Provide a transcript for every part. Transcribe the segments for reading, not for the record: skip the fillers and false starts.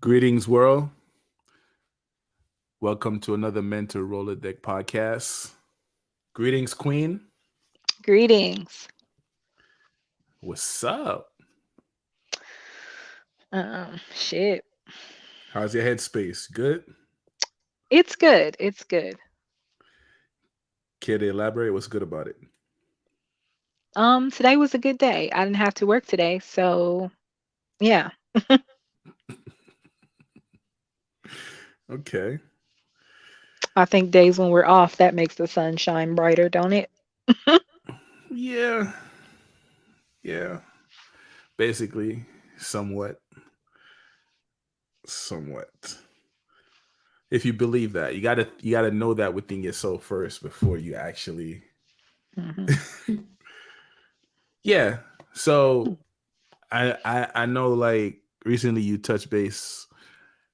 Greetings, world. Welcome to another MEN-talRollaDeK podcast. Greetings, Queen. Greetings. What's up? Shit. How's your headspace? Good? It's good. It's good. Care to elaborate? What's good about it? Today was a good day. I didn't have to work today, so yeah. Okay. I think days when we're off, that makes the sun shine brighter, don't it? Yeah. Yeah. Basically, somewhat. Somewhat. If you believe that, you gotta know that within yourself first before you actually. Hmm. Yeah. So I know like recently you touched base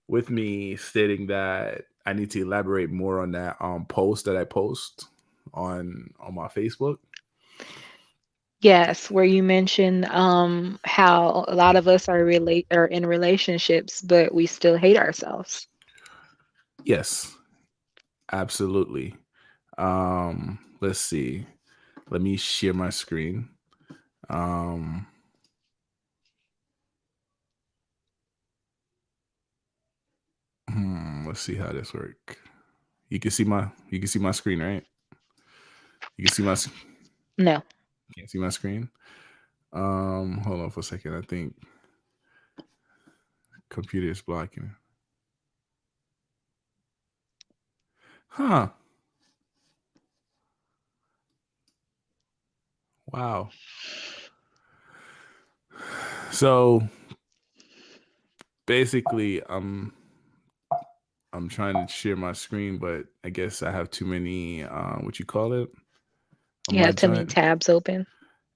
with me stating that I need to elaborate more on that post that I post on my Facebook. Yes, where you mentioned how a lot of us are in relationships, but we still hate ourselves. Yes, absolutely. Let's see. Let me share my screen. Um, let's see how this work. You can see my screen, right? You can see my No. can't see my screen. Hold on for a second. I think computer is blocking. Huh. Wow. So basically, I'm trying to share my screen, but I guess I have too many what you call it on You my have too many joint. tabs open.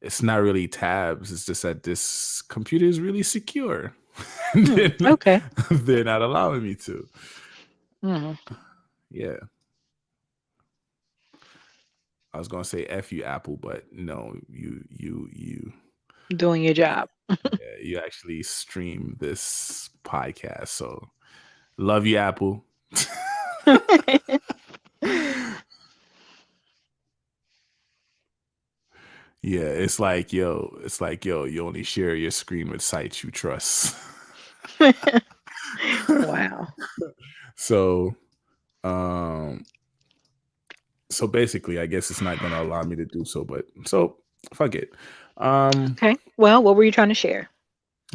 It's not really tabs. It's just that this computer is really secure. Hmm. they're, Okay. they're not allowing me to. Hmm. Yeah, I was gonna say F you Apple, but no, you Doing your job. yeah, you actually stream this podcast. So love you, Apple. Yeah, it's like yo, you only share your screen with sites you trust. Wow. so, um, so basically, I guess it's not gonna allow me to do so. But so fuck it. Um, Okay. Well, what were you trying to share?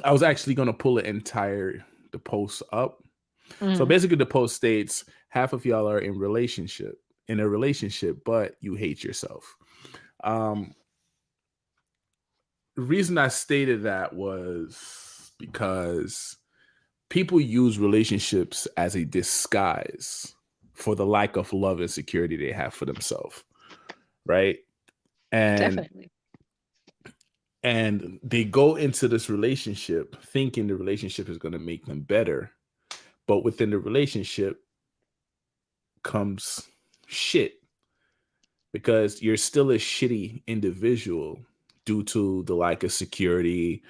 I was actually gonna pull the post up. So Mm. basically, the post states half of y'all are in a relationship, but you hate yourself. Um, the reason I stated that was because people use relationships as a disguise for the lack of love and security they have for themselves, right? And Definitely. and they go into this relationship thinking the relationship is going to make them better, but within the relationship comes shit because you're still a shitty individual due to the lack of security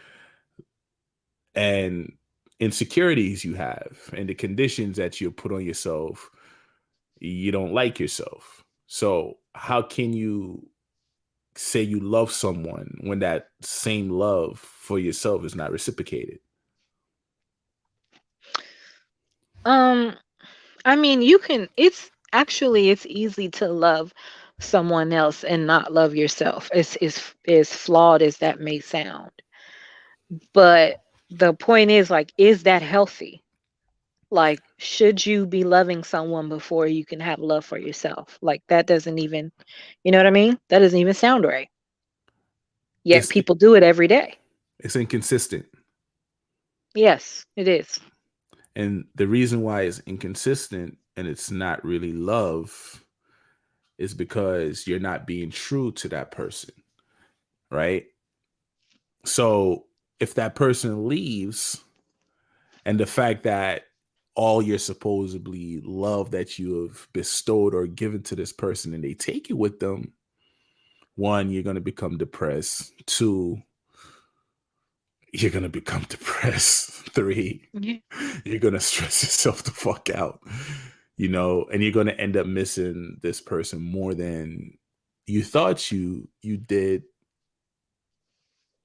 and insecurities you have and the conditions that you put on yourself. You don't like yourself. So how can you say you love someone when that same love for yourself is not reciprocated? Um, I mean, you can, it's easy to love someone else and not love yourself. As flawed as that may sound. But the point is, like, is that healthy? Like, should you be loving someone before you can have love for yourself? Like, that doesn't even, you know what I mean? That doesn't even sound right. Yet It's people do it every day. it's inconsistent. Yes, it is. And the reason why it's inconsistent and it's not really love is because you're not being true to that person, right? So if that person leaves and the fact that all your supposedly love that you have bestowed or given to this person and they take it with them, one, you're going to become depressed. Two, you're gonna become depressed. 3, Yeah. you're gonna stress yourself the fuck out, and you're gonna end up missing this person more than you thought you did,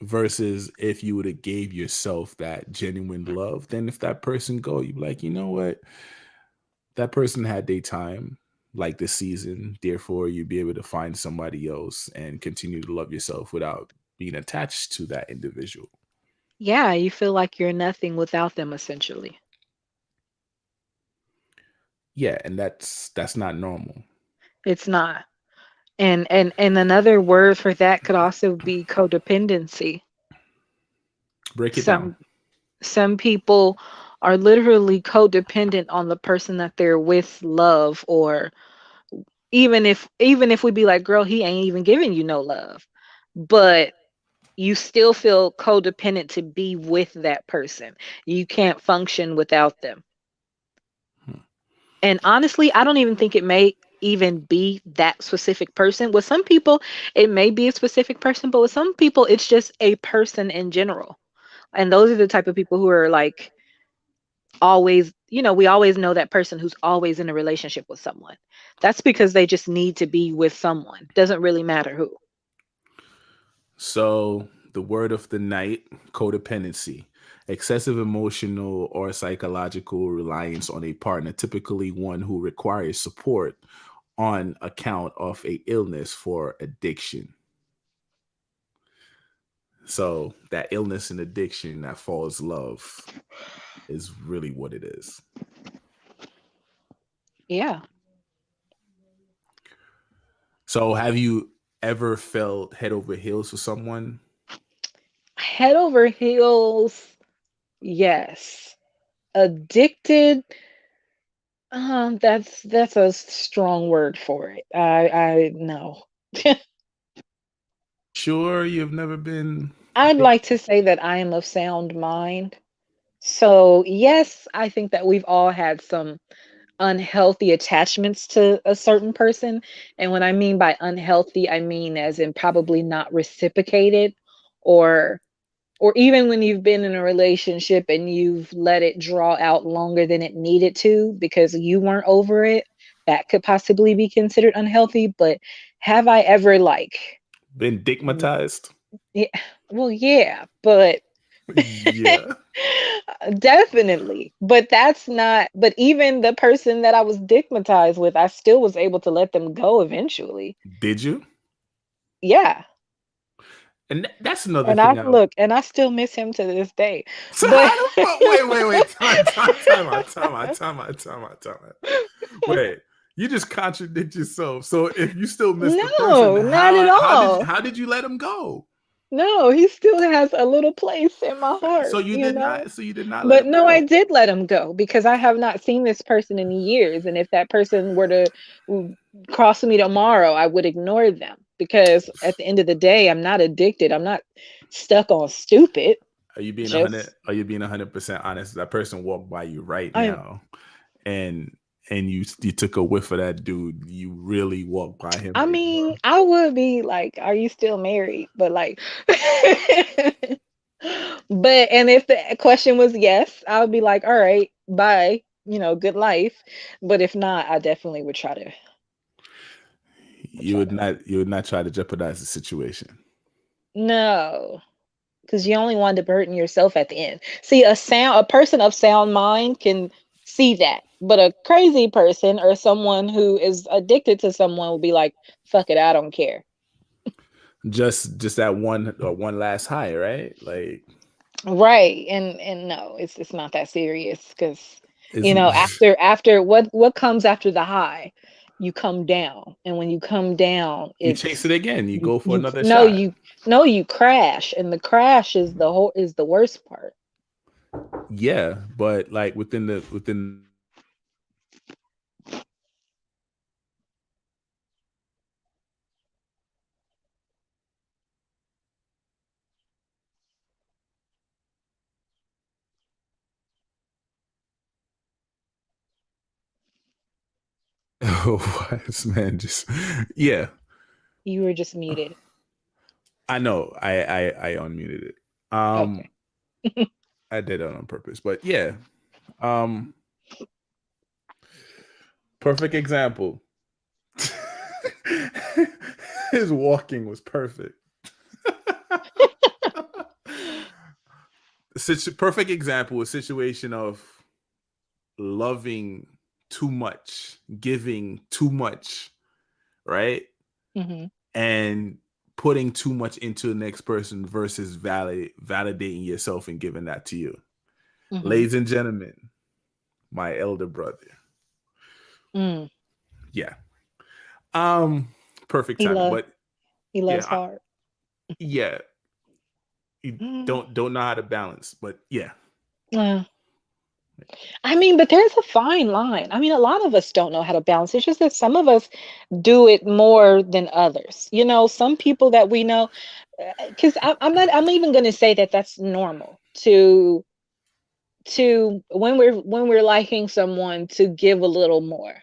versus if you would have gave yourself that genuine love. Then if that person go, you'd be like, you know what, that person had their time, like this season, therefore you'd be able to find somebody else and continue to love yourself without being attached to that individual. Yeah, you feel like you're nothing without them essentially. Yeah, and that's not normal. It's not. And another word for that could also be codependency. Break it down. Some some people are literally codependent on the person that they're with love, or even if we be like, girl, he ain't even giving you no love. But you still feel codependent to be with that person. You can't function without them. Hmm. And honestly, I don't even think it may even be that specific person. With some people, it may be a specific person, but with some people, it's just a person in general. And those are the type of people who are like always, we always know that person who's always in a relationship with someone. That's because they just need to be with someone. Doesn't really matter who. So, the word of the night, codependency. Excessive emotional or psychological reliance on a partner, typically one who requires support on account of a illness for addiction. So, that illness and addiction, that false love, is really what it is. Yeah. So, have you ever felt head over heels for someone? Head over heels. Yes. Addicted. That's a strong word for it. I no. Sure, you've never been I'd like addicted? to say that I am of sound mind. So, yes, I think that we've all had some unhealthy attachments to a certain person. And when I mean by unhealthy, I mean as in probably not reciprocated, or even when you've been in a relationship and you've let it draw out longer than it needed to because you weren't over it, that could possibly be considered unhealthy. But have I ever like Been w- digmatized? yeah, well, yeah, but Yeah. definitely. But that's not, but even the person that I was stigmatized with, I still was able to let them go eventually. Did you? Yeah. And that's another And thing. I still miss him to this day. So But how the fuck? Wait. Time out. Wait, you just contradict yourself. So if you still miss the person, no, not at all. how did you let him go? No, he still has a little place in my heart, So you did not let But him no, I go. did let him go because I have not seen this person in years. And if that person were to cross me tomorrow, I would ignore them because at the end of the day, I'm not addicted. I'm not stuck on stupid. Just, Are you being 100% honest? That person walked by you right I'm, now, and you took a whiff of that dude. You really walked by him I right mean, now. I would be like, are you still married? But like, but, and if the question was yes, I would be like, all right, bye, good life. But if not, I definitely would try to, You would not try to jeopardize the situation. no. Because you only wind up hurting yourself at the end. See, a person of sound mind can see that, but a crazy person or someone who is addicted to someone will be like, "Fuck it, I don't care." Just that one last high, right? Like Right? And no, it's not that serious because isn't after what comes after the high, you come down, and when you come down, you chase it again. You you go for you another no shot. you no you crash, and the crash is the worst part. Yeah, but like within the oh, this man just yeah. You were just muted. I know. I unmuted it. Um Okay. I did it on purpose. But yeah, um, perfect example. His walking was perfect. Perfect example, a situation of loving too much, giving too much, right? Hmm. And putting too much into the next person versus validating yourself and giving that to you. Hmm. Ladies and gentlemen, my elder brother. Mm. Yeah. Um, perfect He timing. love But he yeah, loves hard. yeah, you Mm. don't know how to balance. But yeah. Uh, I mean, but there's a fine line. I mean, a lot of us don't know how to balance. It's just that some of us do it more than others. Some people that we know, because I'm not. I'm even going to say that that's normal to when we're liking someone to give a little more.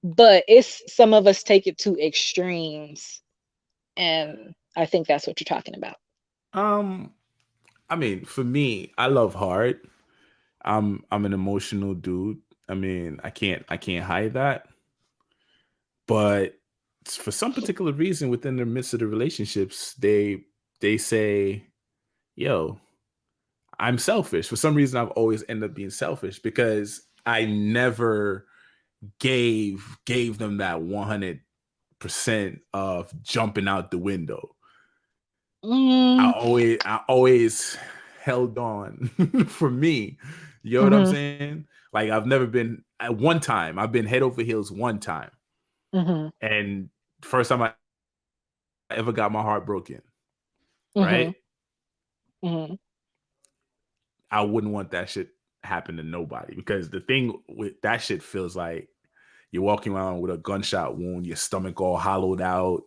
But it's some of us take it to extremes, and I think that's what you're talking about. Um, I mean, for me, I love hard. I'm an emotional dude. I mean, I can't hide that. But for some particular reason within the midst of the relationships, they say, "Yo, I'm selfish." For some reason, I've always ended up being selfish because I never gave them that 100% of jumping out the window. Mm, I always held on for me. You know what I'm mm-hmm, saying? Like I've never been at one time. I've been head over heels one time, mm-hmm, and first time I ever got my heart broken. Right? mm-hmm, mm-hmm, I wouldn't want that shit happen to nobody because the thing with that shit feels like you're walking around with a gunshot wound, your stomach all hollowed out,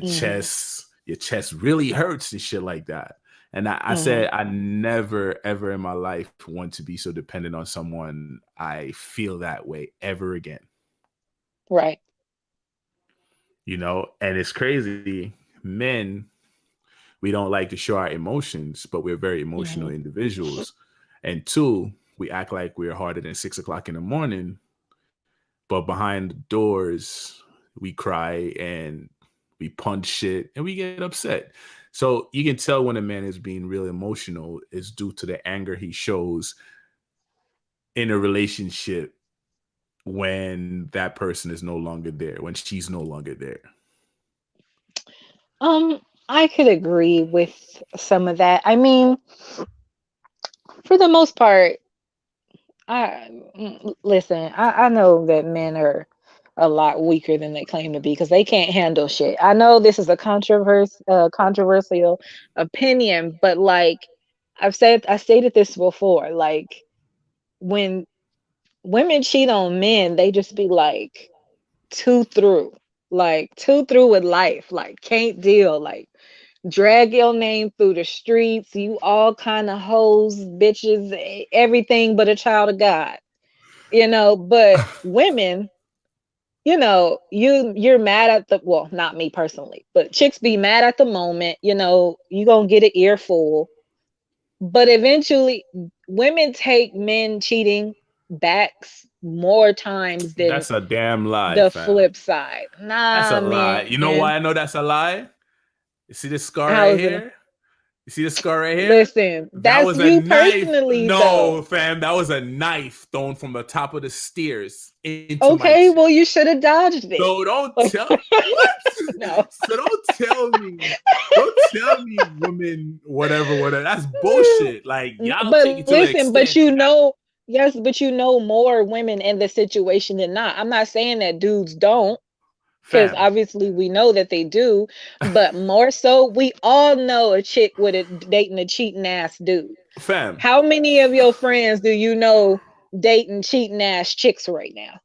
mm-hmm, your chest really hurts and shit like that. And I mm-hmm. said I never ever in my life want to be so dependent on someone I feel that way ever again. Right. And it's crazy. Men, we don't like to show our emotions, but we're very emotional Mm-hmm. individuals. And two, we act like we're harder than 6 o'clock in the morning, but behind the doors, we cry and we punch shit and we get upset. So you can tell when a man is being real emotional is due to the anger he shows in a relationship when that person is no longer there, when she's no longer there. I could agree with some of that. I mean, for the most part, listen, I know that men are a lot weaker than they claim to be because they can't handle shit. I know this is a controversial opinion, but like I stated this before, like when women cheat on men, they just be like too through with life, like can't deal, like drag your name through the streets, you all kind of hoes, bitches, everything but a child of God, but women, you're mad at the, well, not me personally, but chicks be mad at the moment, you gonna get an earful, but eventually women take men cheating backs more times than That's a damn lie, the fam. flip side. That's a Nah, lie. man. You know why I know that's a lie? You see this scar How right is it? here? You see this scar right here? Listen, That that's was a you knife. personally No, though. fam, that was a knife thrown from the top of the stairs into my Okay, chest. well, you should have dodged it. So don't Like, tell what? no. So don't tell me women whatever. That's bullshit. Like y'all But take it to an listen, but extent. yes, but more women in the situation than not. I'm not saying that dudes don't, because Fam. obviously we know that they do, but more so, we all know a chick with a dating a cheating ass dude. Fam. How many of your friends do you know dating cheating ass chicks right now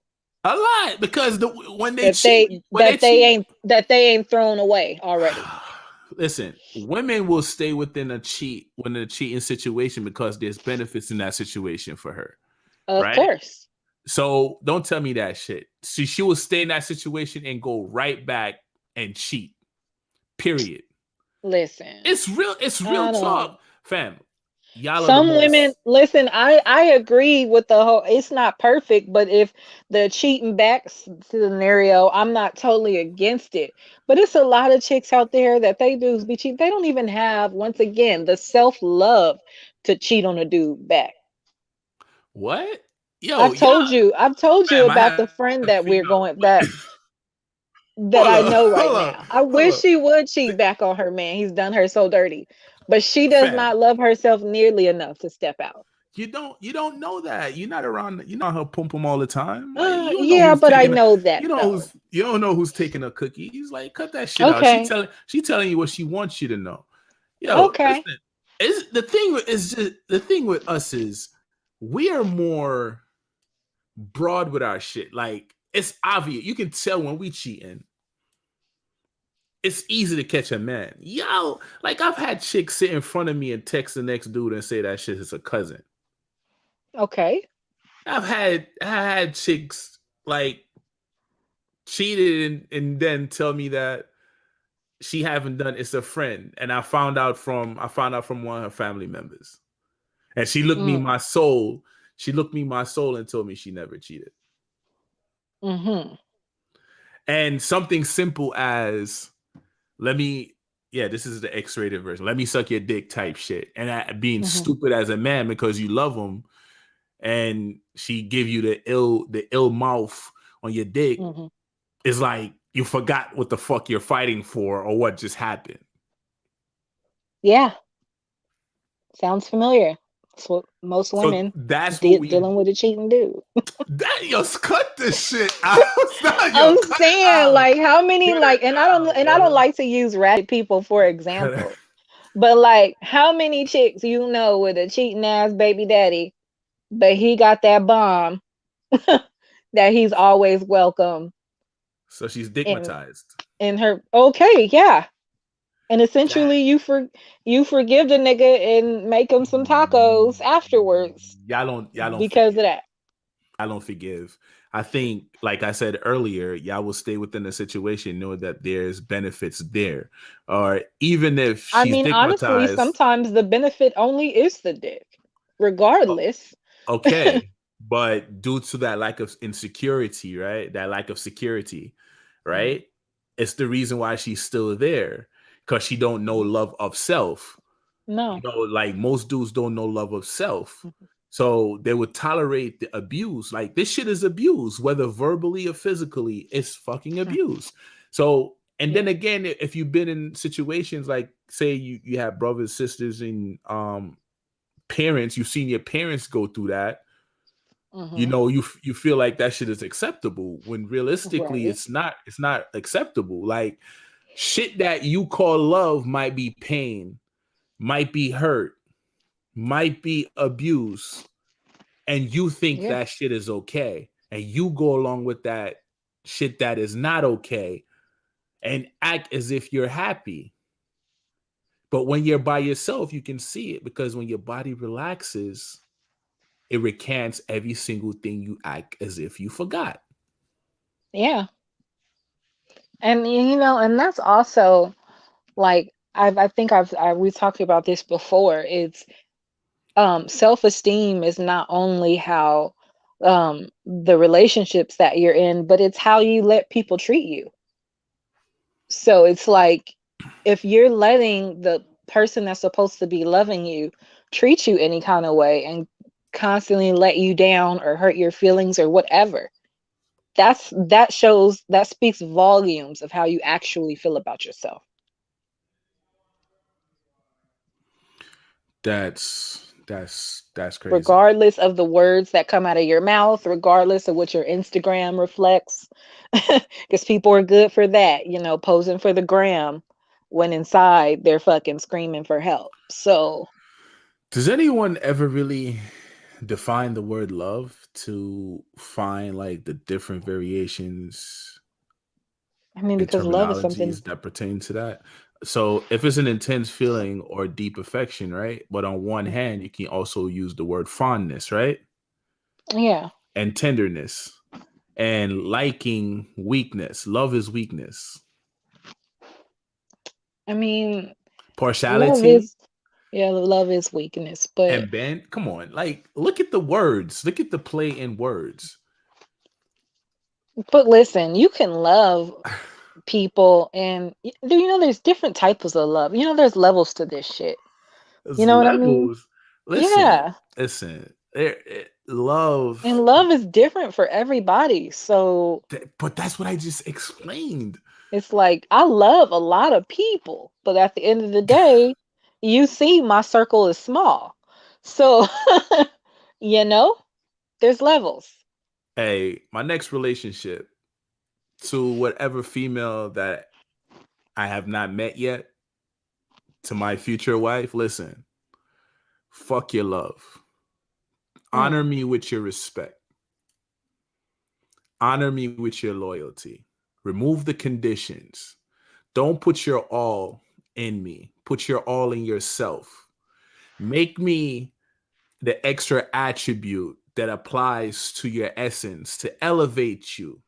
A lot because when they that cheat, they when they that they cheat, ain't that they ain't thrown away already? listen, women will stay within a cheating situation because there's benefits in that situation for her, Of right? course. So don't tell me that shit. She will stay in that situation and go right back and cheat. Period. Listen, It's real I talk, don't. fam. Y'all are the Some women, most. listen, I agree with the whole, it's not perfect, but if the cheating back scenario, I'm not totally against it. But it's a lot of chicks out there that they dudes be cheating. They don't even have, once again, the self-love to cheat on a dude back. What? Yo, I've told you fam, I about had the friend a that we're female. going that Hold I up, know right hold up, now. I hold wish up. she would cheat back on her man. He's done her so dirty. But she does Fam, not love herself nearly enough to step out. you don't know that. You're not her pum pum all the time. Like you don't know Yeah, who's but I taking a know that though. you don't know who's taking a cookie. He's like, cut that shit out. Okay. She telling you what she wants you to know. Yo, Okay. listen. Is the thing with is just the thing with us is we are more broad with our shit. Like it's obvious. You can tell when we cheating. It's easy to catch a man. Yo, like I've had chicks sit in front of me and text the next dude and say that shit is a cousin. Okay. I had chicks like cheated and then tell me that she haven't done it's a friend. And I found out from one of her family members. And she looked me in Mm. my soul. She looked me in my soul and told me she never cheated. Mm-hmm. And something simple as let me this is the X-rated version. Let me suck your dick type shit. And being Mm-hmm. stupid as a man because you love him and she give you the ill mouth on your dick Mm-hmm. is like you forgot what the fuck you're fighting for or what just happened. Yeah. Sounds familiar. That's what most So women that's what we dealing with a cheating dude. that yo cut this shit out. Yo, I'm cut it saying out. like how many Cut like it out, and I don't bro. like to use ratchet people for Cut it. example. But like how many chicks you know with a cheating ass baby daddy, but he got that bomb that he's always welcome So she's in digmatized. her okay, yeah. And That essentially you forgive the nigga and make him some tacos afterwards y'all don't because of forgive. that. I don't forgive. I think, like I said earlier, y'all will stay within the situation knowing that there's benefits there. Or even if I she's mean, honestly, digmatized, sometimes the benefit only is the dick, regardless. okay. But due to that lack of insecurity, right? That lack of security, Mhm. right? It's the reason why she's still there. Because she don't know Mhm. love of self. No. Like most dudes don't know love of self. Mhm. So they would tolerate the abuse. Like this shit is abuse, whether verbally or physically, it's fucking abuse. So, and then Yeah. again, if you've been in situations like say you have brothers, sisters, and parents, you've seen your parents go through that, Hmm. you feel like that shit is acceptable when realistically Right. it's not acceptable. Like shit that you call love might be pain, might be hurt, might be abuse, and you think Yeah. that shit is okay, and you go along with that shit that is not okay and act as if you're happy. But when you're by yourself, you can see it because when your body relaxes, it recants every single thing you act as if you forgot. Yeah. And and that's also like I think we talked about this before. It's self-esteem is not only how the relationships that you're in, but it's how you let people treat you. So it's like if you're letting the person that's supposed to be loving you treat you any kind of way and constantly let you down or hurt your feelings or whatever, that speaks volumes of how you actually feel about yourself. That's crazy. Regardless of the words that come out of your mouth, regardless of what your Instagram reflects, because people are good for that, posing for the gram when inside they're fucking screaming for help. So, Does anyone ever really define the word love to find like the different variations I mean, and because love is something, terminologies that pertain to that? So if it's an intense feeling or deep affection, right? But on one hand, you can also use the word fondness, right? yeah. And tenderness and liking weakness. Love is weakness. I mean, love Partiality. is, Yeah, love is weakness, but And Ben, come on, like look at the words, look at the play in words. listen, you can love people and there's different types of love. There's levels to this shit. You There's know what I mean? levels. Listen, Yeah. listen. Love, And love is different for everybody. So but that's what I just explained. it's like I love a lot of people, but at the end of the day, you see my circle is small. So, you know, there's levels. Hey, my next relationship to whatever female that I have not met yet, to my future wife, listen, fuck your love. Mm, Honor me with your respect. Honor me with your loyalty. Remove the conditions. Don't put your all in me. Put your all in yourself. Make me the extra attribute that applies to your essence to elevate you.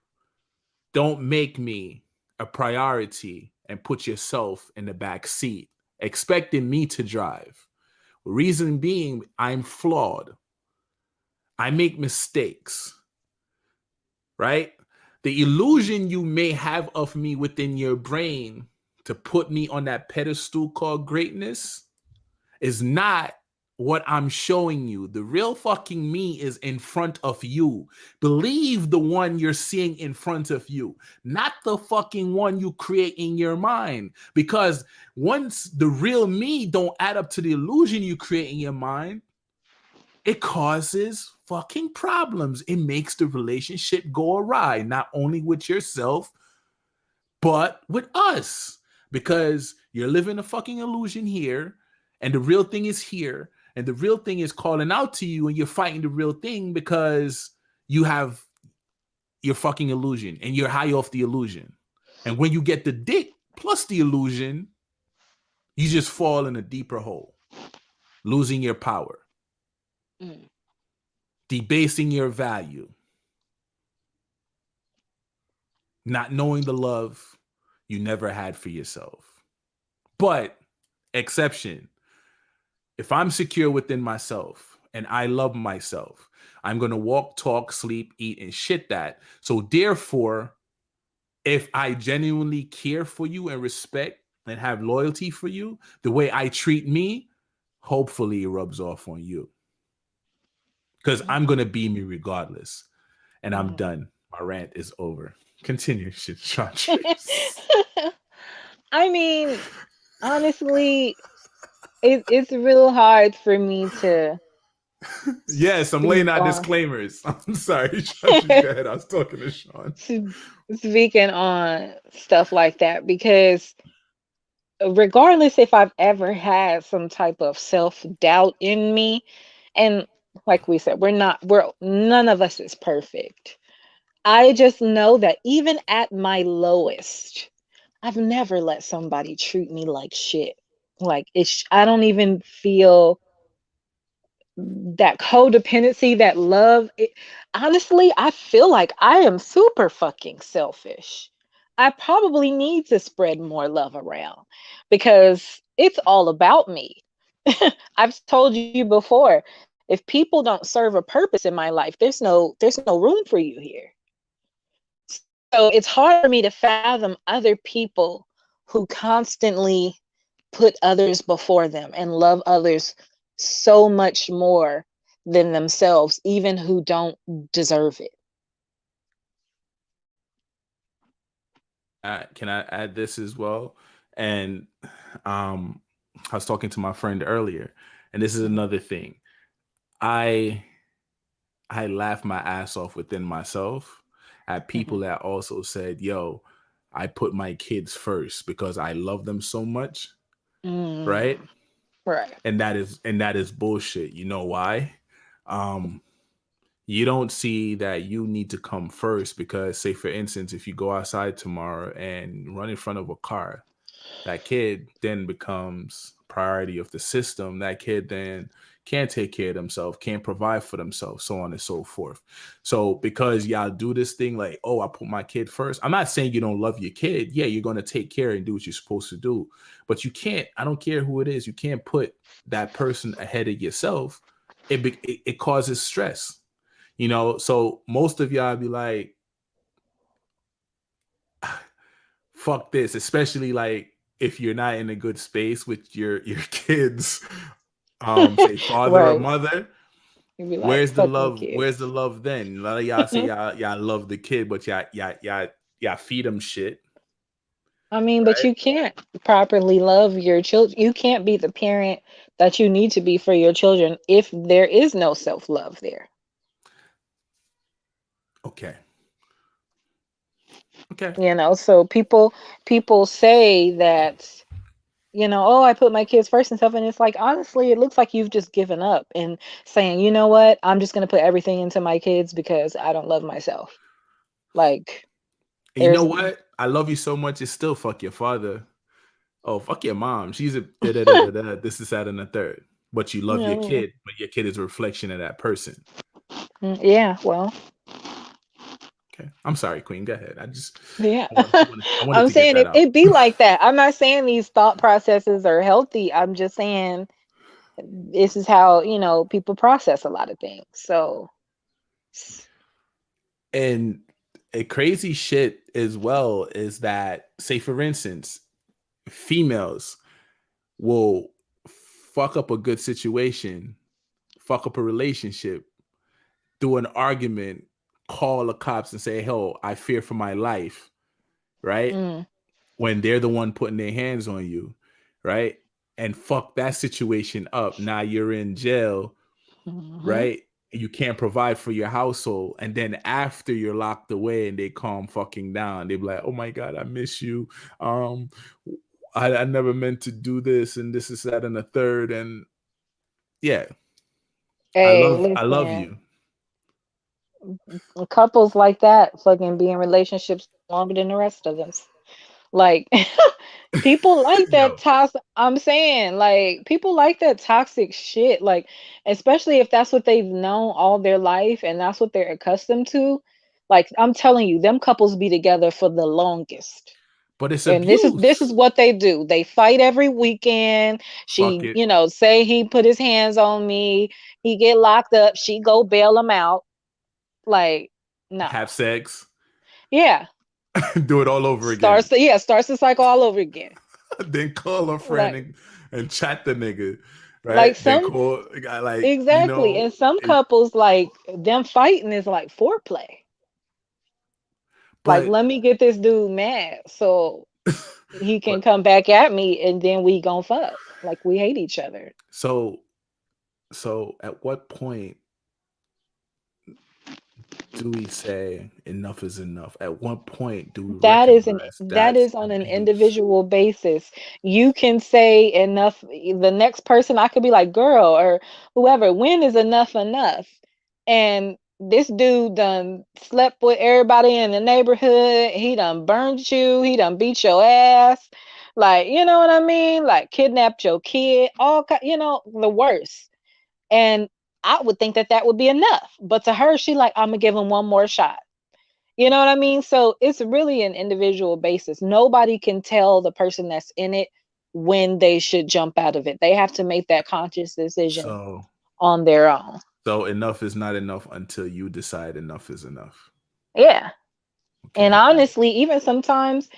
Don't make me a priority and put yourself in the back seat, expecting me to drive. Reason being, I'm flawed. I make mistakes, right? The illusion you may have of me within your brain to put me on that pedestal called greatness is not what I'm showing you. The real fucking me is in front of you. Believe the one you're seeing in front of you, not the fucking one you create in your mind. Because once the real me don't add up to the illusion you create in your mind, it causes fucking problems. It makes the relationship go awry, not only with yourself, but with us. Because you're living a fucking illusion here, and the real thing is here, and the real thing is calling out to you, and you're fighting the real thing because you have your fucking illusion and you're high off the illusion. And when you get the dick plus the illusion, you just fall in a deeper hole, losing your power, mm. debasing your value, not knowing the love you never had for yourself. But, exception, if I'm secure within myself and I love myself, I'm going to walk, talk, sleep, eat, and shit that. So, therefore, if I genuinely care for you and respect and have loyalty for you, the way I treat me, hopefully it rubs off on you. Because I'm going to be me regardless. And I'm Mm. done. My rant is over. Continue, shit, Chantress. I mean, honestly, it's real hard for me to Yes, I'm laying speak out on disclaimers. I'm sorry. Chantress, go ahead. I was talking to Sean. speaking on stuff like that because regardless if I've ever had some type of self-doubt in me, and like we said, we're none of us is perfect. I just know that even at my lowest, I've never let somebody treat me like shit. Like I don't even feel that codependency, that love. Honestly, I feel like I am super fucking selfish. I probably need to spread more love around because it's all about me. I've told you before, if people don't serve a purpose in my life, there's no room for you here. So it's hard for me to fathom other people who constantly put others before them and love others so much more than themselves, even who don't deserve it. Can I add this as well? And um, I was talking to my friend earlier, and this is Mhm, another thing. I I laughed my ass off within myself at people mhm, that also said, "Yo, I put my kids first because I love them so much." Right? mm, right. And that is bullshit. You know why? Um, you don't see that you need to come first because, say, for instance, if you go outside tomorrow and run in front of a car, that kid then becomes priority of the system. That kid then can't take care of themselves, can't provide for themselves, so on and so forth. So because y'all do this thing like, oh, I put my kid first. I'm not saying you don't love your kid. Yeah, you're gonna take care and do what you're supposed to do, but you can't. I don't care who it is. You can't put that person ahead of yourself. It causes stress, you know. So most of y'all be like, fuck this, especially like if you're not in a good space with your kids, say father or Right. mother. You'd be like, Where's the fuck them love? Where's the kids. love then? A lot of y'all say y'all love the kid, but y'all feed them shit, I mean, but right? you can't properly love your children. You can't be the parent that you need to be for your children if there is no self-love there. Okay, okay. So people say that, oh, I put my kids first and stuff, and it's like, honestly, it looks like you've just given up and saying, you know what, I'm just going to put everything into my kids because I don't love myself. Like, And you know there's what? I love you so much. It's still fuck your father. Oh, fuck your mom. She's a da da da da da. This is that and the third. But you love your you kid, but your kid is a reflection of that person. yeah, well, Okay, I'm sorry, Queen. Go ahead. yeah. I wanted I'm to get saying that out. it be like that. I'm not saying these thought processes are healthy. I'm just saying this is how, people process a lot of things. So, And a crazy shit as well is that, say for instance, females will fuck up a good situation, fuck up a relationship, do an argument, call the cops and say, "Hell, I fear for my life," right? mm, When they're the one putting their hands on you, right? And fuck that situation up. Now you're in jail, mhm. right? You can't provide for your household. And then after you're locked away and they calm fucking down, they be like, oh my God, I miss you. Um, I never meant to do this, and this is that and the third. And yeah, Hey, I love listen, you. couples like that fucking be in relationships longer than the rest of us. Like, people like that Yo. toxic. I'm saying, like, people like that toxic shit. Like, especially if that's what they've known all their life and that's what they're accustomed to. Like, I'm telling you, them couples be together for the longest. But it's And this is abuse. what they do. They fight every weekend. Fuck She, it. say he put his hands on me, he get locked up, she go bail him out. Like, no. Have sex. Yeah. Do it all over again. Starts the cycle all over again. Then call a friend Like and chat the nigga, like right? Then some call a guy like, exactly. And some couples, like, them fighting is like foreplay. Like, but let me get this dude mad so he can but come back at me and then we gon' fuck. Like, we hate each other. so at what point do we say enough is enough? At what point do we recognize That that's is on an abuse? individual basis. You can say enough. The next person, I could be like, girl, or whoever, when is enough enough? And this dude done slept with everybody in the neighborhood. He done burned you. He done beat your ass. Like, you know what I mean? Like, kidnapped your kid. The worst. And I would think that that would be enough. But to her, she like, I'm gonna give him one more shot. You know what I mean? So it's really an individual basis. Nobody can tell the person that's in it when they should jump out of it. They have to make that conscious decision So on their own. enough is not enough until you decide enough is enough. Yeah. And Okay. honestly, even sometimes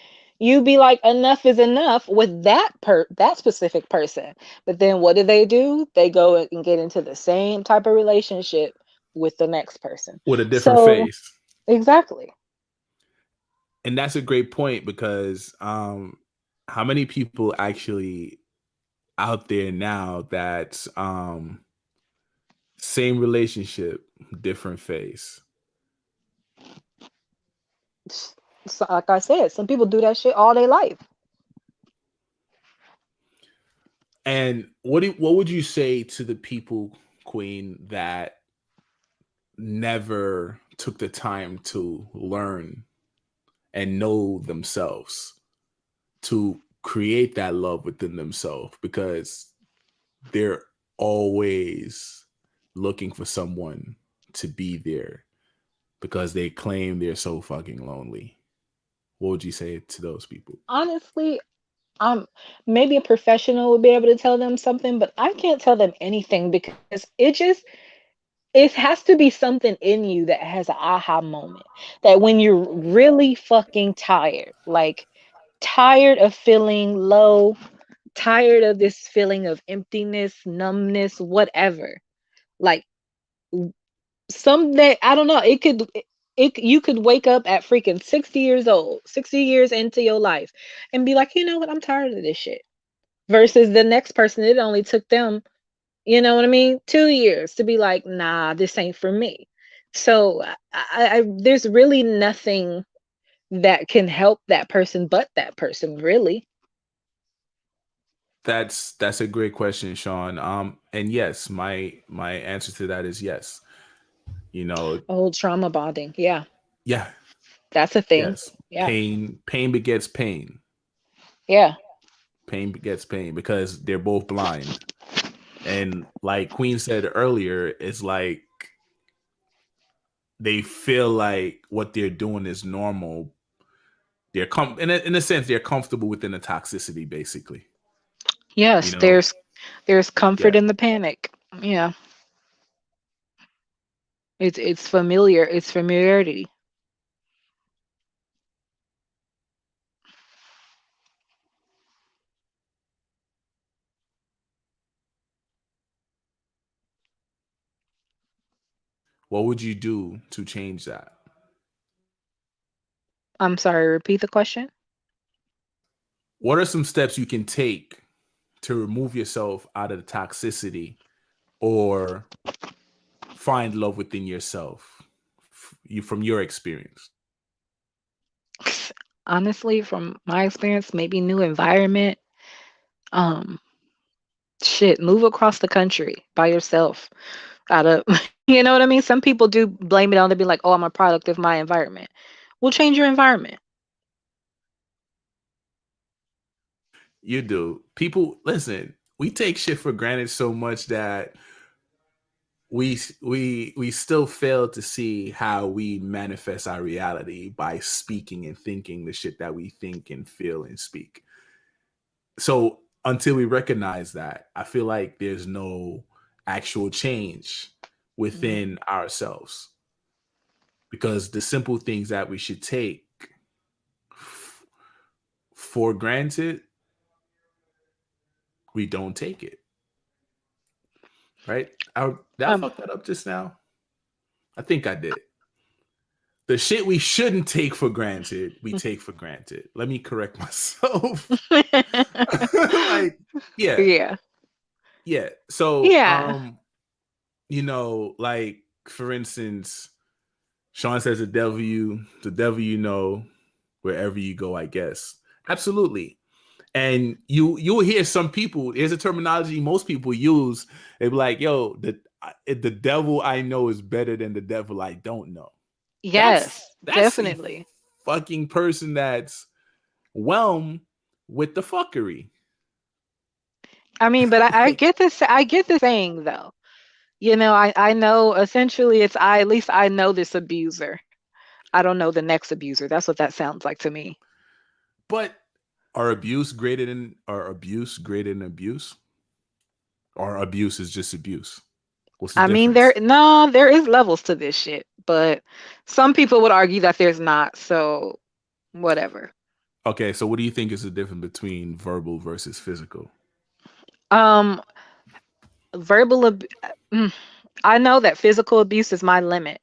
you be like, enough is enough with that specific person. But then what do? They go and get into the same type of relationship with the next person. With a different So face. exactly. And that's a great point because how many people actually out there now that same relationship, different face? So, like I said, some people do that shit all their life. And what would you say to the people, Queen, that never took the time to learn and know themselves to create that love within themselves because they're always looking for someone to be there because they claim they're so fucking lonely. What would you say to those people? Honestly, maybe a professional would be able to tell them something, but I can't tell them anything because it has to be something in you that has an aha moment. That when you're really fucking tired, like tired of feeling low, tired of this feeling of emptiness, numbness, whatever. Like someday, I don't know, you could wake up at freaking 60 years old, 60 years into your life and be like, "You know what? I'm tired of this shit." Versus the next person, it only took them, you know what I mean, 2 years to be like, "Nah, this ain't for me." So there's really nothing that can help that person but that person, really. That's a great question, Sean. And yes, my answer to that is yes. You know, Old trauma bonding. Yeah, yeah, that's a thing. yes. Yeah. Pain begets pain. Yeah. Pain begets pain because they're both blind. And like Queen said earlier, it's like they feel like what they're doing is normal. In a sense, they're comfortable within the toxicity, basically. You Yes, know, there's comfort yeah. in the panic. Yeah. It's familiar. It's familiarity. What would you do to change that? I'm sorry, repeat the question. What are some steps you can take to remove yourself out of the toxicity or find love within yourself you from your experience? Honestly, from my experience, maybe new environment. Um, shit, move across the country by yourself. Out of, you know what I mean? Some people do blame it on, they be like, "Oh, I'm a product of my environment." Well, change your environment. You do. People, listen, we take shit for granted so much that we still fail to see how we manifest our reality by speaking and thinking the shit that we think and feel and speak. So until we recognize that, I feel like there's no actual change Mhm. within ourselves because the simple things that we should take for granted, we don't take it. Right? Did I Um, fuck that up just now? I think I did. The shit we shouldn't take for granted, we take for granted. Let me correct myself. Like, yeah, yeah. yeah. So, Yeah. like for instance, Sean says the devil you know, wherever you go, I guess. Absolutely. And you'll hear some people. There's a terminology most people use. They be like, "Yo, the devil I know is better than the devil I don't know." Yes, That's a definitely. fucking person that's whelmed with the fuckery. I mean, but I get this. I get the saying though. You know, I know essentially it's I. At least I know this abuser. I don't know the next abuser. That's what that sounds like to me. But are abuse greater than abuse? Or abuse is just abuse? What's the I mean, there difference? no, there is levels to this shit, but some people would argue that there's not. So whatever. Okay, so what do you think is the difference between verbal versus physical? Um, verbal. Mm, I know that physical abuse is my limit.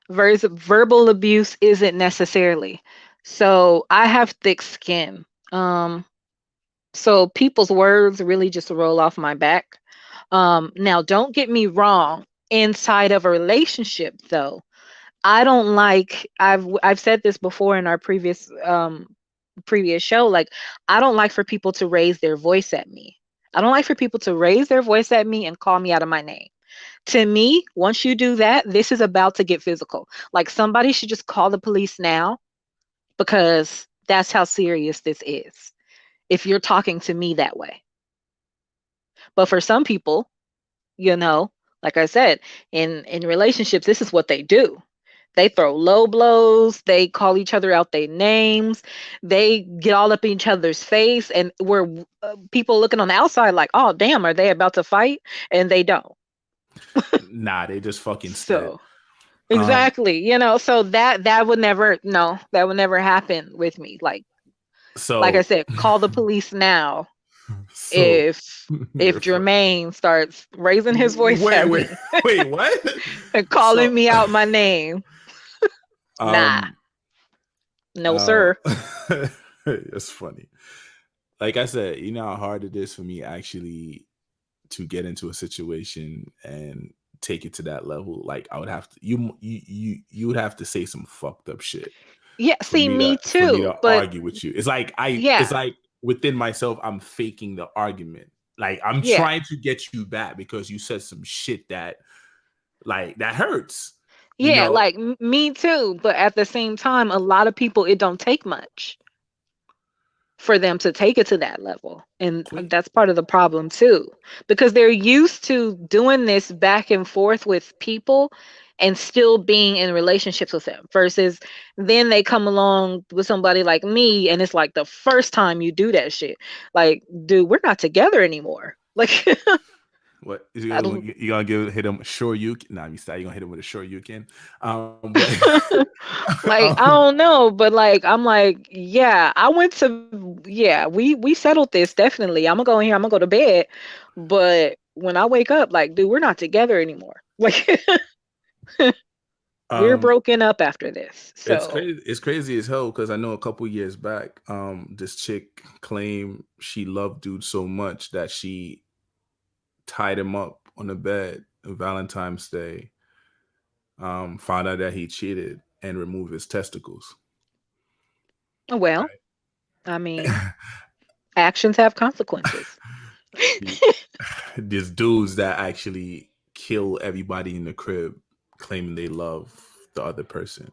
Verbal abuse isn't necessarily. So I have thick skin. Um, so people's words really just roll off my back. Now don't get me wrong. Inside of a relationship, though, I don't like. I've said this before in our previous show. Like, I don't like for people to raise their voice at me. I don't like for people to raise their voice at me and call me out of my name. To me, once you do that, this is about to get physical. Like somebody should just call the police now because that's how serious this is. if you're talking to me that way. But for some people, you know, like I said, in relationships, this is what they do. They throw low blows, they call each other out their names, they get all up in each other's face, and we're people looking on the outside like, "Oh, damn, are they about to fight?" And they don't. Nah, they just fucking said. So, Um, exactly, so that would never, no, that would never happen with me. Like I so, said, call the police now so if you're funny. Jermaine starts raising his voice Wait, at wait, me wait, what? and calling So, me out my name. Nah, um, no uh, sir. it's funny. Like I said, you know how hard it is for me actually to get into a situation and take it to that level. Like I would have to, you would have to say some fucked up shit Yeah, for see, me me to too. But argue with you. It's yeah, like within myself, I'm faking the argument. Like I'm yeah, trying to get you back because you said some shit that like that hurts. You yeah, know, like me too. But at the same time, a lot of people, it don't take much for them to take it to that level. And Queen. that's part of the problem too, because they're used to doing this back and forth with people and still being in relationships with them versus then they come along with somebody like me and it's like the first time you do that shit. Like, dude, we're not together anymore. Like, What is I don't you gonna hit him? Sure, you can. Nah, you gonna hit him with a sure you can. But like, I um, don't know, but like I'm like, yeah, I went to yeah, we settled this definitely. I'm gonna go in here, I'm gonna go to bed. But when I wake up, like, dude, we're not together anymore. Like we're um, broken up after this. it's So, crazy. It's crazy as hell because I know a couple years back, this chick claimed she loved dude so much that she tied him up on the bed on Valentine's Day. Found out that he cheated and removed his testicles. well, I mean, actions have consequences. The- There's dudes that actually kill everybody in the crib, claiming they love the other person.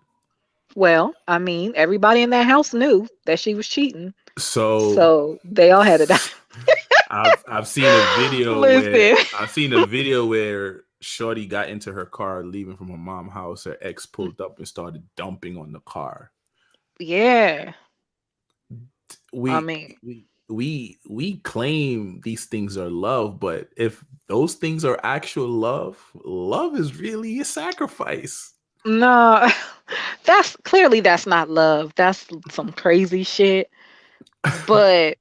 Well, I mean, everybody in that house knew that she was cheating. So So they all had to die. I've seen a video where Listen. Shorty got into her car leaving from her mom's house. Her ex pulled up and started dumping on the car. Yeah. I We mean, we claim these things are love, but if those things are actual love, love is really a sacrifice. no, that's clearly that's not love. That's some crazy shit. But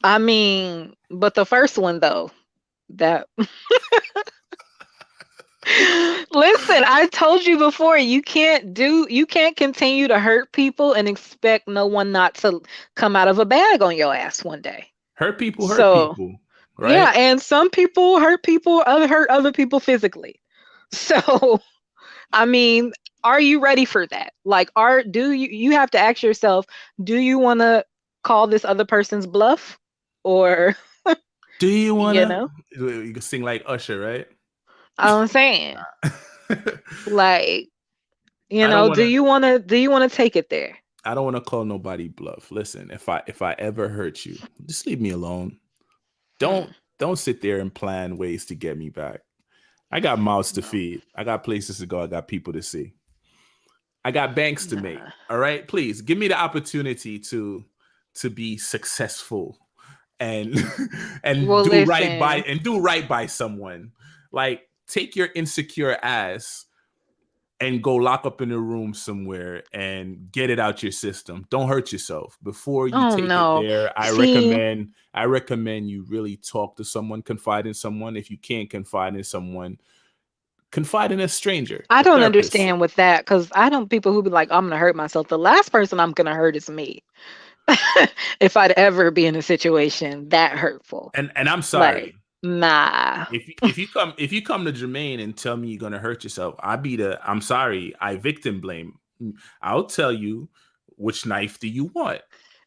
I mean, but the first one though, that listen, I told you before, you can't continue to hurt people and expect no one not to come out of a bag on your ass one day. Hurt So, people, yeah, right? and some people hurt people, other hurt other people physically. So, I mean, are you ready for that? Like, do you have to ask yourself, do you want to call this other person's bluff, or Do you you wanna? know, You can sing like Usher, right? I'm saying, like, I don't want to. do you want to take it there? I don't want to call nobody bluff. Listen, if I ever hurt you, just leave me alone. Mm, Don't sit there and plan ways to get me back. I got mouths to no, feed. I got places to go. I got people to see. I got banks to make. nah. All right, please give me the opportunity to be successful and Well, listen, do right by someone. Like take your insecure ass and go lock up in a room somewhere and get it out your system. Don't hurt yourself. Before you oh take it no. there, See, I recommend you really talk to someone, confide in someone. If you can't confide in someone, confide in a stranger, I a don't therapist. understand with that because I don't people who be like, I'm gonna hurt myself. The last person I'm gonna hurt is me. If I'd ever be in a situation that hurtful. And I'm Like, sorry. nah. If you come to Jermaine and tell me you're gonna hurt yourself, I'm sorry, I victim blame. I'll tell you which knife do you want.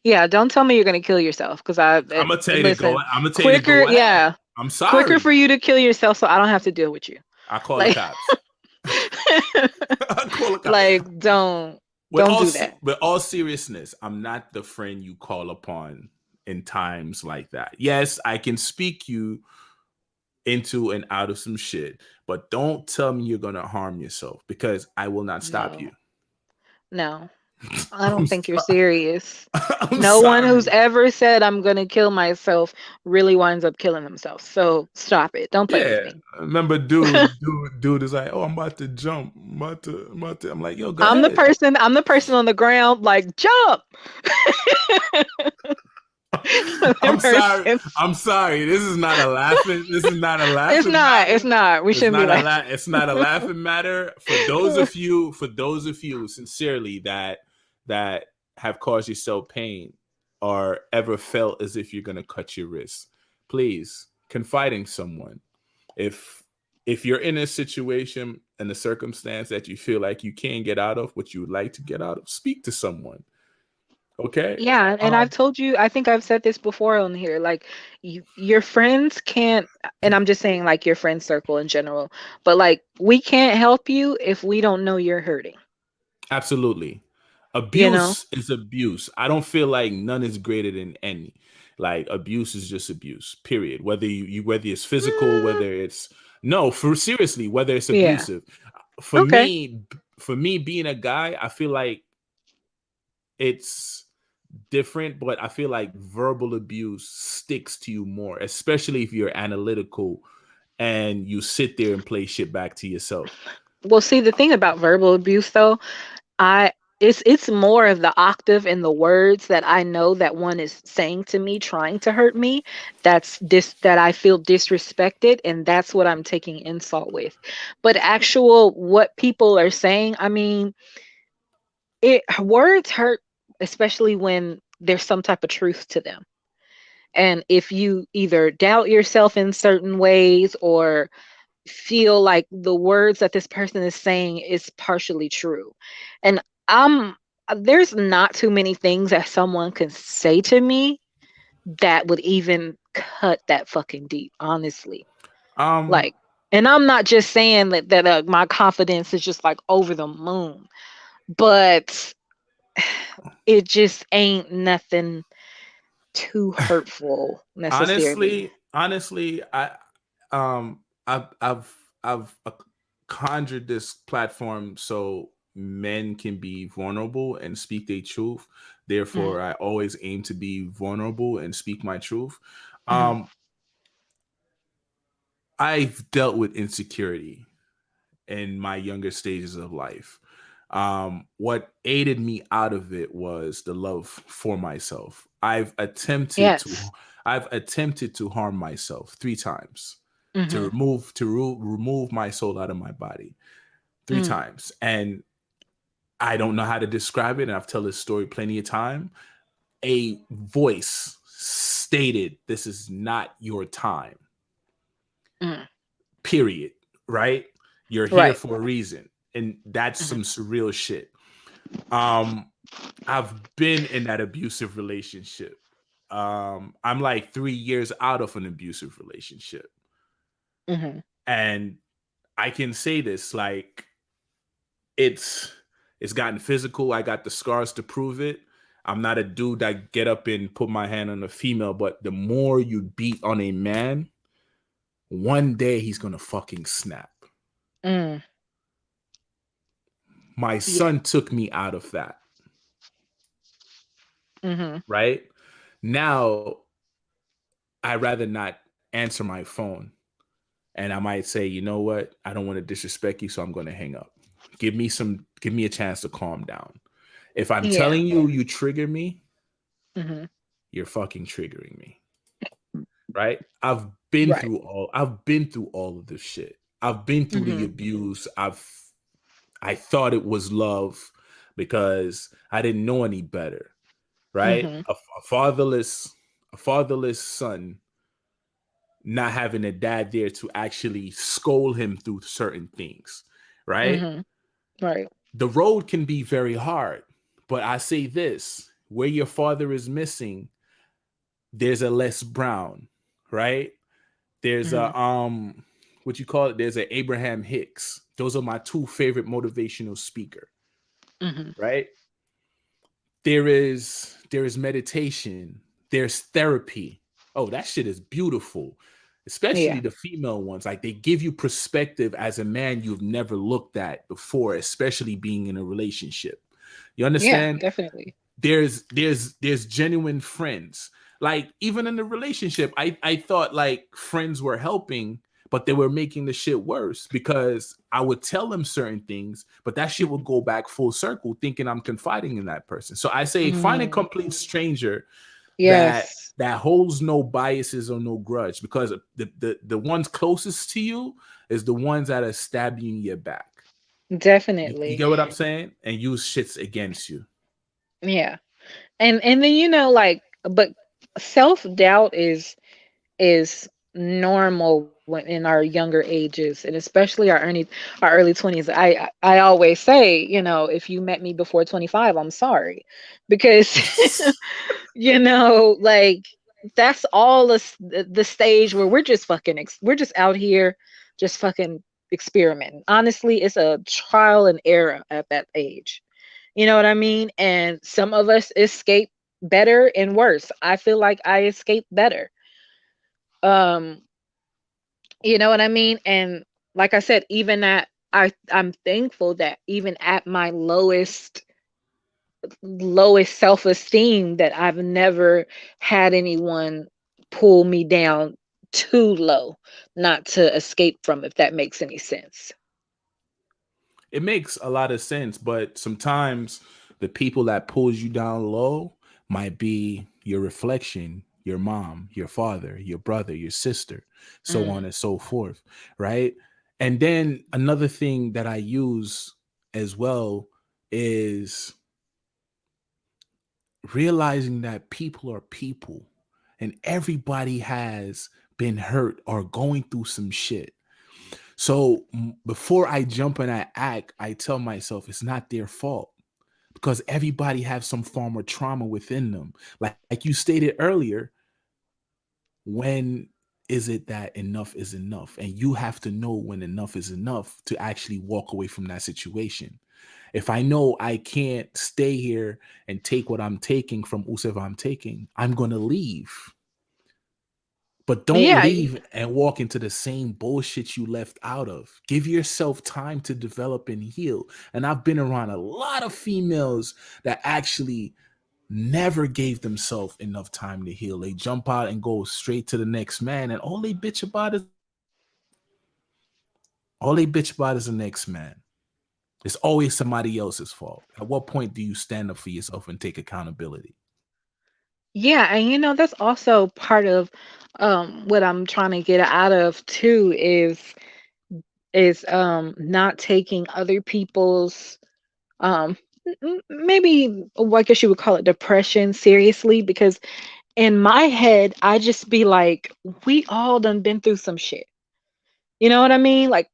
Yeah, don't tell me you're gonna kill yourself because I'm gonna tell you to go. listen, I'm gonna tell you to quicker, go ahead. yeah, I'm quicker sorry. for you to kill yourself so I don't have to deal with you. I call the Like, cops. I call the cops. like don't do that. With all seriousness, I'm not the friend you call upon in times like that. Yes, I can speak you into and out of some shit, but don't tell me you're going to harm yourself because I will not stop No, you. no. I I'm don't think you're sorry. serious. I'm No one who's sorry. ever said I'm gonna kill myself really winds up killing themselves. So stop it. Don't play with Yeah, me. I remember dude is like, oh, I'm about to jump. I'm about to. I'm like, yo, go I'm the ahead. person. I'm the person on the ground, like jump. The I'm sorry. person's- I'm sorry. This is not a laughing. This is not a It's laughing not. It's matter. not. We It's shouldn't be not a like. it's not a laughing matter for those of you. For those of you, sincerely, that have caused yourself pain or ever felt as if you're gonna cut your wrist. Please confide in someone. If if you're in a situation and a circumstance that you feel like you can't get out of, what you would like to get out of, speak to someone. Okay. Yeah, and I've Um, told you, I think I've said this before on here, like your friends can't, and I'm just saying like your friend circle in general, but like we can't help you if we don't know you're hurting, Absolutely. you know? Abuse is abuse. I don't feel like none is greater than any. Like abuse is just abuse. Period. Whether whether it's physical, Mm, whether it's no, for seriously, whether it's yeah. abusive. For Okay. me, for me being a guy, I feel like it's different, but I feel like verbal abuse sticks to you more, especially if you're analytical and you sit there and play shit back to yourself. Well, see, the thing about verbal abuse though, I it's more of the octave and the words that I know that one is saying to me, trying to hurt me. That I feel disrespected, and that's what I'm taking insult with. But actual what people are saying, I mean, it words hurt, especially when there's some type of truth to them. And if you either doubt yourself in certain ways or feel like the words that this person is saying is partially true. And I'm there's not too many things that someone can say to me that would even cut that fucking deep, honestly. Um, Like, and I'm not just saying that my confidence is just like over the moon, but it just ain't nothing too hurtful necessarily. honestly, I've conjured this platform so men can be vulnerable and speak their truth. Mm, Therefore, I always aim to be vulnerable and speak my truth. mhm. Um, I've dealt with insecurity in my younger stages of life. What aided me out of it was the love for myself. Yes. I've attempted to harm myself 3 times, to Mhm. remove my soul out of my body three Mm, times, and I don't know how to describe it. And I've told this story plenty of time. A voice stated, "This is not your time." mm. Period. Right? You're here Right. for a reason, and that's Mhm. some surreal shit. Um, I've been in that abusive relationship. I'm like 3 years out of an abusive relationship. Mhm. And I can say this, like it's it's gotten physical. I got the scars to prove it. I'm not a dude that get up and put my hand on a female, but the more you beat on a man, one day he's gonna fucking snap. Mm. My Yeah. son took me out of that, Mhm. right? Now I'd rather not answer my phone, and I might say, you know what, I don't want to disrespect you, so I'm going to hang up. Give me a chance to calm down. If I'm Yeah. telling you you trigger me, Mhm. you're fucking triggering me, right? Right. I've been through all of this shit. I've been through the Mhm. abuse. I thought it was love because I didn't know any better, right? Mhm. A fatherless son not having a dad there to actually scold him through certain things, right? Mhm. Right. The road can be very hard, but I say this, where your father is missing, there's a Les Brown, right? There's Mhm. a what you call it? There's a Abraham Hicks. Those are my two favorite motivational speaker, Mhm. right? There is meditation. there's therapy. Oh, that shit is beautiful. Especially Yeah. the female ones. Like they give you perspective as a man you've never looked at before, especially being in a relationship. You Yeah, understand? definitely. There's genuine friends. Like even in the relationship, I thought like friends were helping, but they were making the shit worse because I would tell them certain things, but that shit would Mhm. go back full circle thinking I'm confiding in that person. So I say find a Mm. complete stranger that Yes, that holds no biases or no grudge, because the ones closest to you is the ones that are stabbing you in your back. You definitely. get what I'm saying? And use shits against you. Yeah. And then like, but self-doubt is normal when in our younger ages, and especially our early 20s. I always say, if you met me before 25, I'm sorry, because like, that's all the stage where we're just fucking we're just out here just fucking experimenting. Honestly, it's a trial and error at that age. You know what I mean? And some of us escape better and worse. I feel like I escape better. Um, you know what I mean? And like I said, even at I'm thankful that even at my lowest self-esteem, that I've never had anyone pull me down too low not to escape from, if that makes any sense. It makes a lot of sense, but sometimes the people that pulls you down low might be your reflection, your mom, your father, your brother, your sister, so on Mm. and so forth, right? And then another thing that I use as well is realizing that people are people and everybody has been hurt or going through some shit. So before I jump in that act, I tell myself it's not their fault, because everybody has some form of trauma within them. Like you stated earlier, when is it that enough is enough? And you have to know when enough is enough to actually walk away from that situation. If I know I can't stay here and take what I'm taking from whoever I'm taking, I'm going to leave. But don't Yeah. leave and walk into the same bullshit you left out of. Give yourself time to develop and heal. And I've been around a lot of females that actually never gave themselves enough time to heal. They jump out and go straight to the next man, and all they bitch about is the next man. All they bitch about is the next man. It's always somebody else's fault. At what point do you stand up for yourself and take accountability? Yeah, and that's also part of what I'm trying to get out of too, is not taking other people's maybe, I guess you would call it, depression seriously, because in my head I just be like, we all done been through some shit. You know what I mean? Like,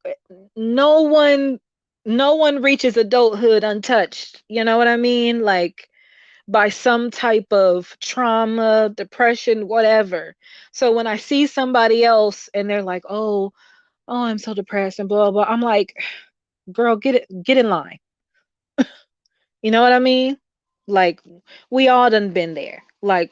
no one no one reaches adulthood untouched. You know what I mean? Like, by some type of trauma, depression, whatever. So when I see somebody else and they're like, "Oh, I'm so depressed and blah blah," I'm like, "Girl, get in line." You know what I mean? Like, we all done been there. Like,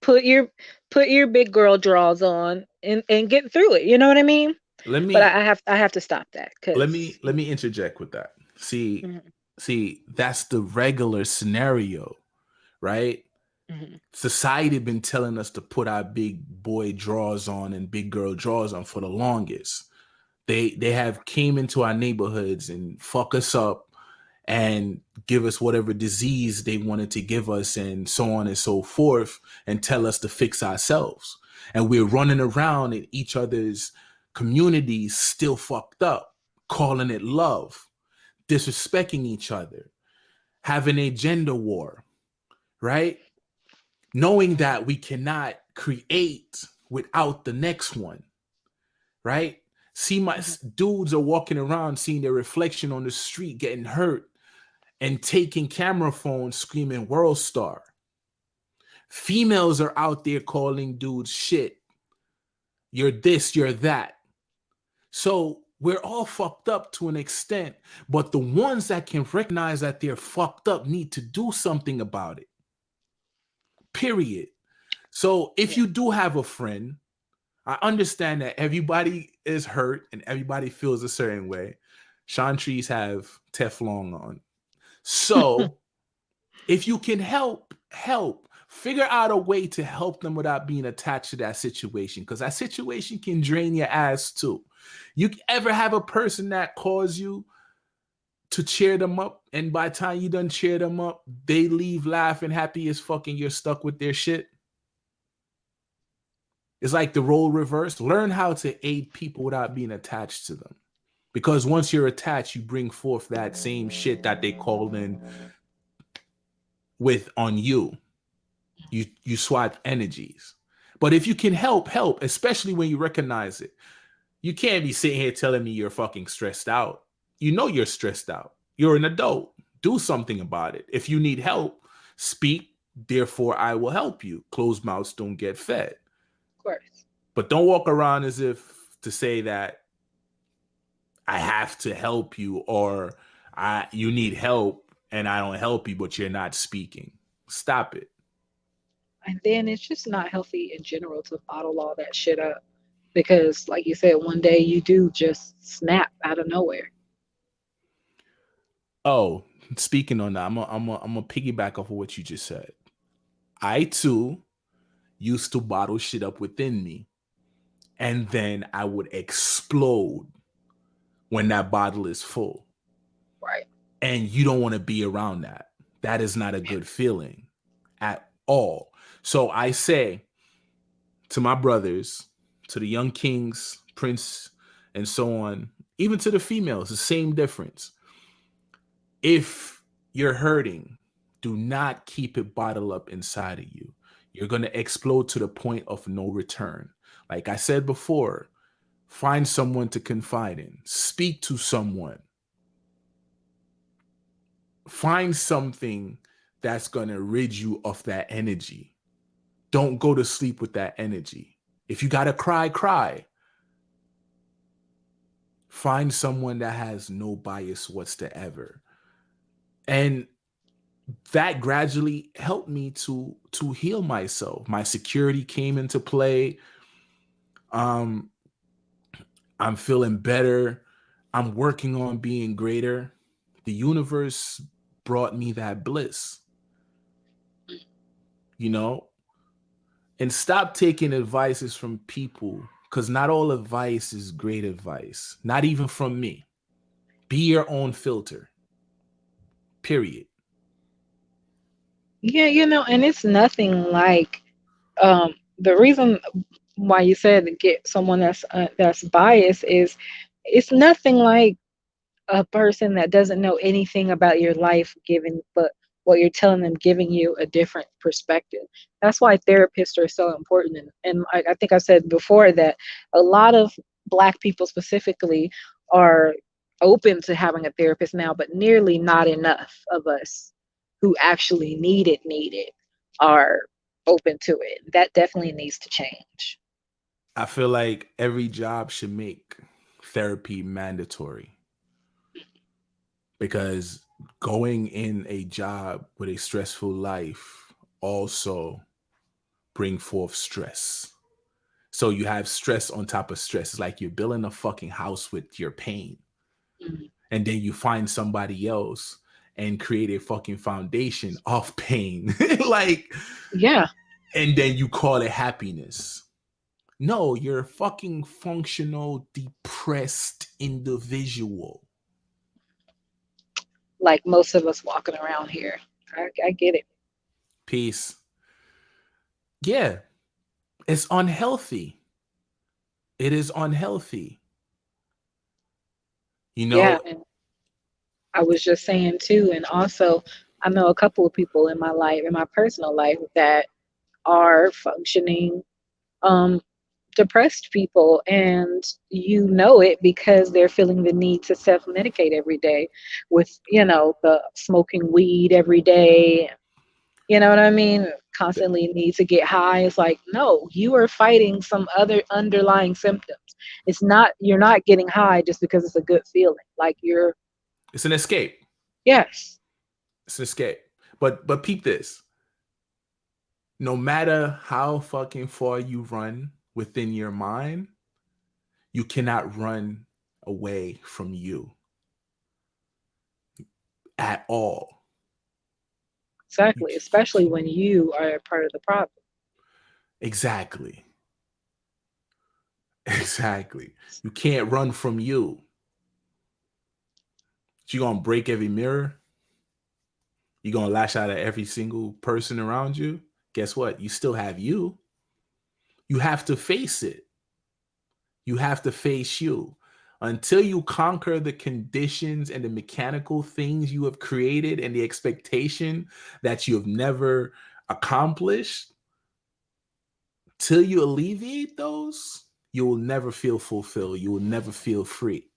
put your put your big girl drawers on and get through it. You know what I mean? Let But me I have to stop that let because. me let me interject with that. See, Mhm, that's the regular scenario, right? mhm, Society been telling us to put our big boy drawers on and big girl drawers on for the longest. They have came into our neighborhoods and fuck us up and give us whatever disease they wanted to give us and so on and so forth, and tell us to fix ourselves. And we're running around in each other's communities still fucked up, calling it love, disrespecting each other, having a gender war, right? Knowing mhm, that we cannot create without the next one, right? See, my mhm. dudes are walking around seeing their reflection on the street getting hurt and taking camera phones screaming world star. Females are out there calling dudes shit. You're this, you're that. So we're all fucked up to an extent, but the ones that can recognize that they're fucked up need to do something about it. Period. So if Yeah. you do have a friend, I understand that everybody is hurt and everybody feels a certain way. Sean trees have Teflon on. So if you can help, help. Figure out a way to help them without being attached to that situation, because that situation can drain your ass too. You ever have a person that calls you to cheer them up, and by the time you done cheer them up, they leave laughing, happy as fucking you're stuck with their shit? It's like the role reverse. Learn how to aid people without being attached to them. Because once you're attached, you bring forth that same shit that they called in with on you. You swap energies. But if you can help, help, especially when you recognize it. You can't be sitting here telling me you're fucking stressed out. You know you're stressed out. You're an adult. Do something about it. If you need help, speak. Therefore, I will help you. Closed mouths don't get fed. Of course. But don't walk around as if to say that I have to help you, or I you need help and I don't help you, but you're not speaking. Stop it. And then it's just not healthy in general to bottle all that shit up because, like you said, one day you do just snap out of nowhere. Oh, speaking on that, I'm a piggyback off of what you just said. I too used to bottle shit up within me, and then I would explode when that bottle is full. Right. And you don't want to be around that. That is not a Yeah. good feeling at all. So I say to my brothers, to the young kings, prince, and so on, even to the females, the same difference. If you're hurting, do not keep it bottled up inside of you. You're going to explode to the point of no return. Like I said before, find someone to confide in, speak to someone, find something that's going to rid you of that energy. Don't go to sleep with that energy. If you got to cry, cry. Find someone that has no bias whatsoever. And that gradually helped me to heal myself. My security came into play. Um, I'm feeling better. I'm working on being greater. The universe brought me that bliss, you know? And stop taking advices from people, because not all advice is great advice. Not even from me. Be your own filter. Period. Yeah, and it's nothing like the reason why you said to get someone that's biased is it's nothing like a person that doesn't know anything about your life giving but what you're telling them giving you a different perspective. That's why therapists are so important, and I think I said before that a lot of black people specifically are open to having a therapist now, but nearly not enough of us who actually need it are open to it. That definitely needs to change. I feel like every job should make therapy mandatory, because going in a job with a stressful life also bring forth stress. So you have stress on top of stress. It's like you're building a fucking house with your pain. Mhm. And then you find somebody else and create a fucking foundation of pain. Like, Yeah, and then you call it happiness. No, you're a fucking functional, depressed individual. like most of us walking around here. I get it. Peace. Yeah, it's unhealthy. It is unhealthy. You Yeah, know, and I was just saying too, and also I know a couple of people in my life, in my personal life, that are functioning um, depressed people, and you know it because they're feeling the need to self-medicate every day with, the smoking weed every day. You know what I mean? Constantly need to get high. It's like, no, you are fighting some other underlying symptoms. It's not, you're not getting high just because it's a good feeling. Like you're, it's an escape. yes, It's an escape. But peep this. No matter how fucking far you run within your mind, you cannot run away from you at all. You, Exactly, especially when you are a part of the problem. exactly. Exactly. You can't run from you. You gonna break every mirror. You gonna lash out at every single person around you. Guess what? You still have you. You have to face it. You have to face you. Until you conquer the conditions and the mechanical things you have created and the expectation that you have never accomplished, till you alleviate those, you will never feel fulfilled. You will never feel free.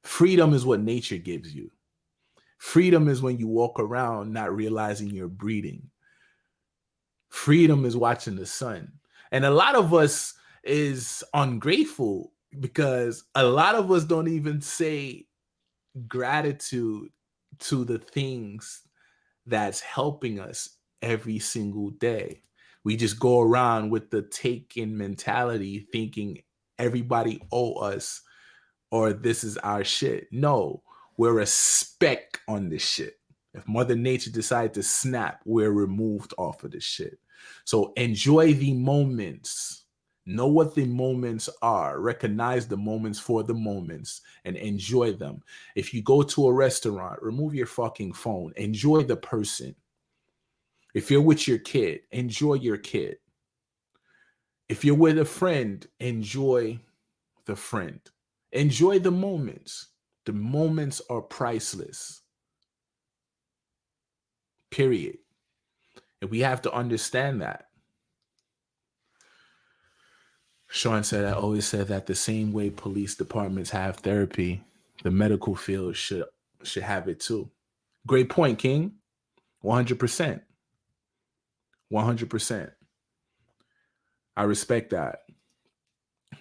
Freedom is what nature gives you. Freedom is when you walk around not realizing you're breathing. Freedom is watching the sun. And a lot of us is ungrateful because a lot of us don't even say gratitude to the things that's helping us every single day. We just go around with the take-in mentality thinking everybody owe us or this is our shit. No, we're a speck on this shit. If Mother Nature decides to snap, we're removed off of this shit. So enjoy the moments. Know what the moments are. Recognize the moments for the moments and enjoy them. If you go to a restaurant, remove your fucking phone. Enjoy the person. If you're with your kid, enjoy your kid. If you're with a friend, enjoy the friend. Enjoy the moments. The moments are priceless. Period. And we have to understand that. Sean said, I always said that the same way police departments have therapy, the medical field should have it too. Great point, King. 100%. 100%. I respect that.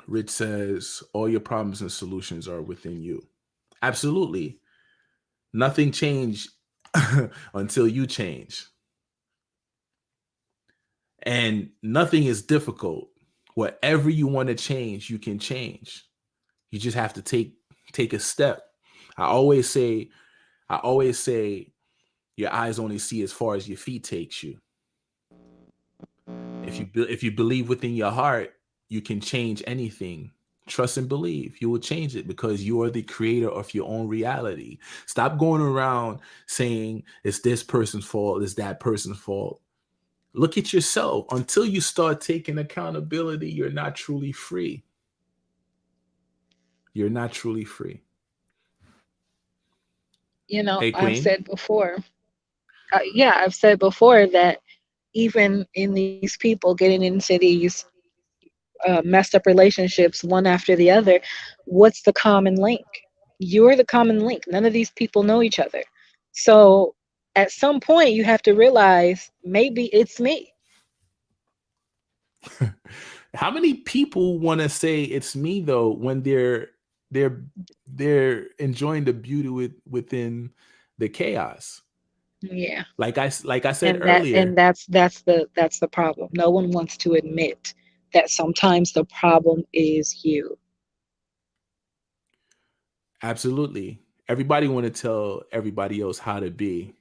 Rich says, all your problems and solutions are within you. Absolutely. Nothing changed until you change. And nothing is difficult. Whatever you want to change, you can change. You just have to take a step. I always say, I always say, your eyes only see as far as your feet takes you. If you believe within your heart, you can change anything. Trust and believe. You will change it because you are the creator of your own reality. Stop going around saying it's this person's fault, it's that person's fault. Look at yourself. Until you start taking accountability, you're not truly free. You're not truly free. Hey, I've Queen. said before, yeah, I've said before that even in these people getting into these messed up relationships one after the other, what's the common link? You're the common link. None of these people know each other. So at some point, you have to realize maybe it's me. How many people want to say it's me though when they're they're enjoying the beauty within the chaos? Yeah. Like I said And earlier, that's the problem. No one wants to admit that sometimes the problem is you. absolutely. Everybody want to tell everybody else how to be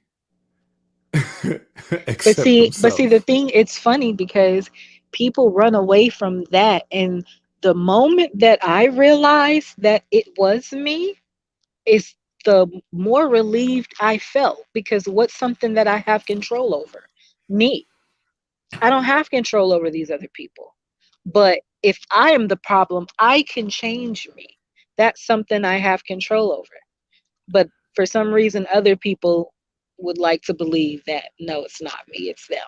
But except see, the themselves. thing, it's funny because people run away from that, and the moment that I realized that it was me is the more relieved I felt, because what's something that I have control over? Me. I don't have control over these other people. But if I am the problem, I can change me. That's something I have control over. But for some reason, other people would like to believe that no, it's not me, it's them.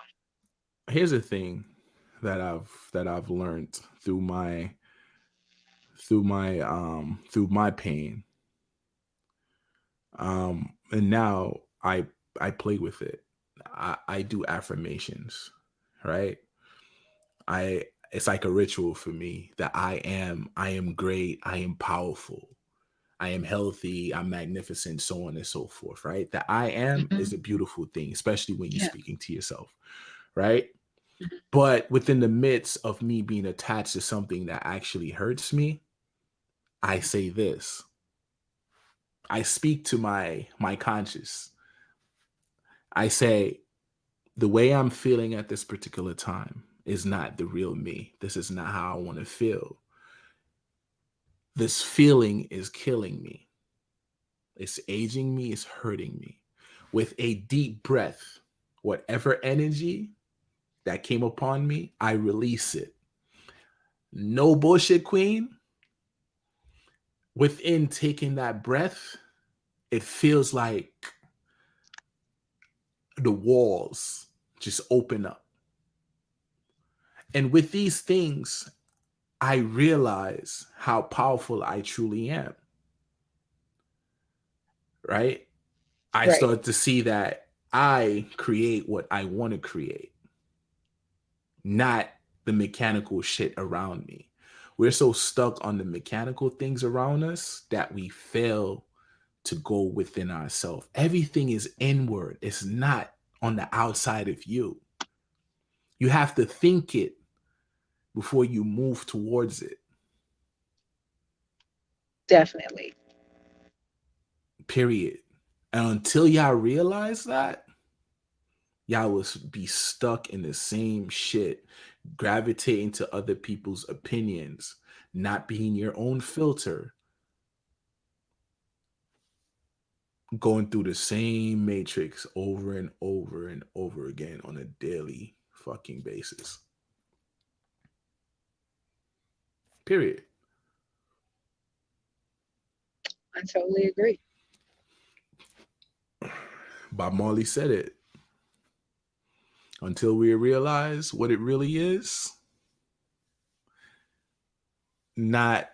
Here's a thing that I've learned through my pain. And now I play with it. I do affirmations, right? I It's like a ritual for me that I am great, I am powerful, I am healthy, I'm magnificent, so on and so forth, right? That I am Hmm. is a beautiful thing, especially when you're Yeah. speaking to yourself, right? But within the midst of me being attached to something that actually hurts me, I say this. I speak to my conscious. I say the way I'm feeling at this particular time is not the real me. This is not how I want to feel. This feeling is killing me. It's aging me, it's hurting me. With a deep breath, whatever energy that came upon me, I release it. No bullshit, queen. Within taking that breath, it feels like the walls just open up. And with these things, I realize how powerful I truly am, right? I Right. start to see that I create what I want to create, not the mechanical shit around me. We're so stuck on the mechanical things around us that we fail to go within ourselves. Everything is inward, it's not on the outside of you. You have to think it before you move towards it, Definitely. period. And until y'all realize that, y'all will be stuck in the same shit, gravitating to other people's opinions, not being your own filter, going through the same matrix over and over and over again on a daily fucking basis. Period. I totally agree. Bob Marley said it. Until we realize what it really is, not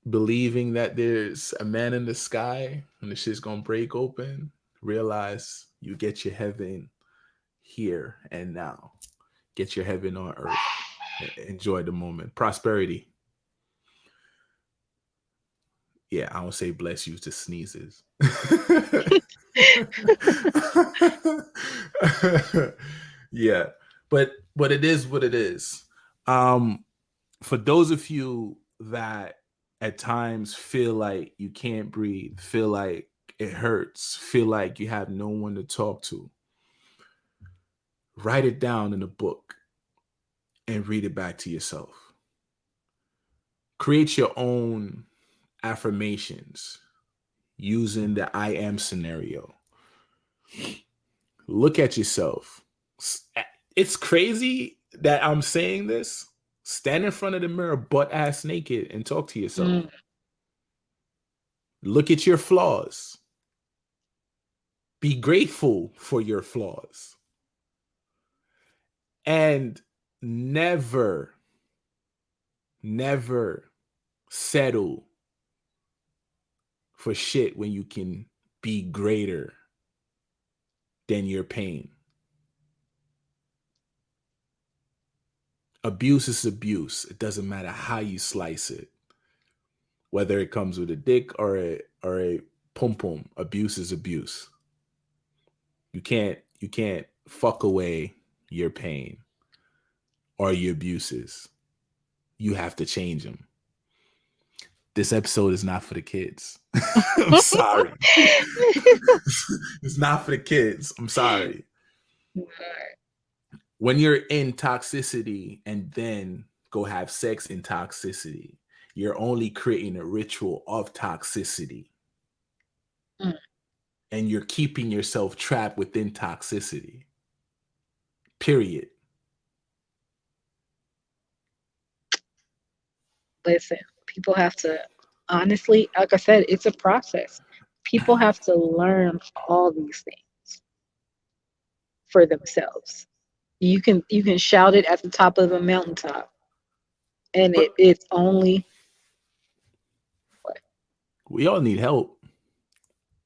believing that there's a man in the sky and the shit's gonna break open, realize you get your heaven here and now. Get your heaven on earth. Enjoy the moment. Prosperity. Yeah, I don't say bless you to sneezes. Yeah, but it is what it is. Um, for those of you that at times feel like you can't breathe, feel like it hurts, feel like you have no one to talk to, write it down in a book and read it back to yourself. Create your own affirmations using the I am scenario. Look at yourself. It's crazy that I'm saying this. Stand in front of the mirror butt ass naked and talk to yourself. Mm, Look at your flaws. Be grateful for your flaws. And never, never settle for shit when you can be greater than your pain. Abuse is abuse. It doesn't matter how you slice it. Whether it comes with a dick or a pum pum, abuse is abuse. You can't fuck away your pain or your abuses. You have to change them. This episode is not for the kids. I'm sorry. It's not for the kids. I'm sorry. When you're in toxicity and then go have sex in toxicity, you're only creating a ritual of toxicity mm. and you're keeping yourself trapped within toxicity. Period. Listen, people have to, honestly, like I said, it's a process. People have to learn all these things for themselves. You can shout it at the top of a mountaintop, and But it's only what? we all need help.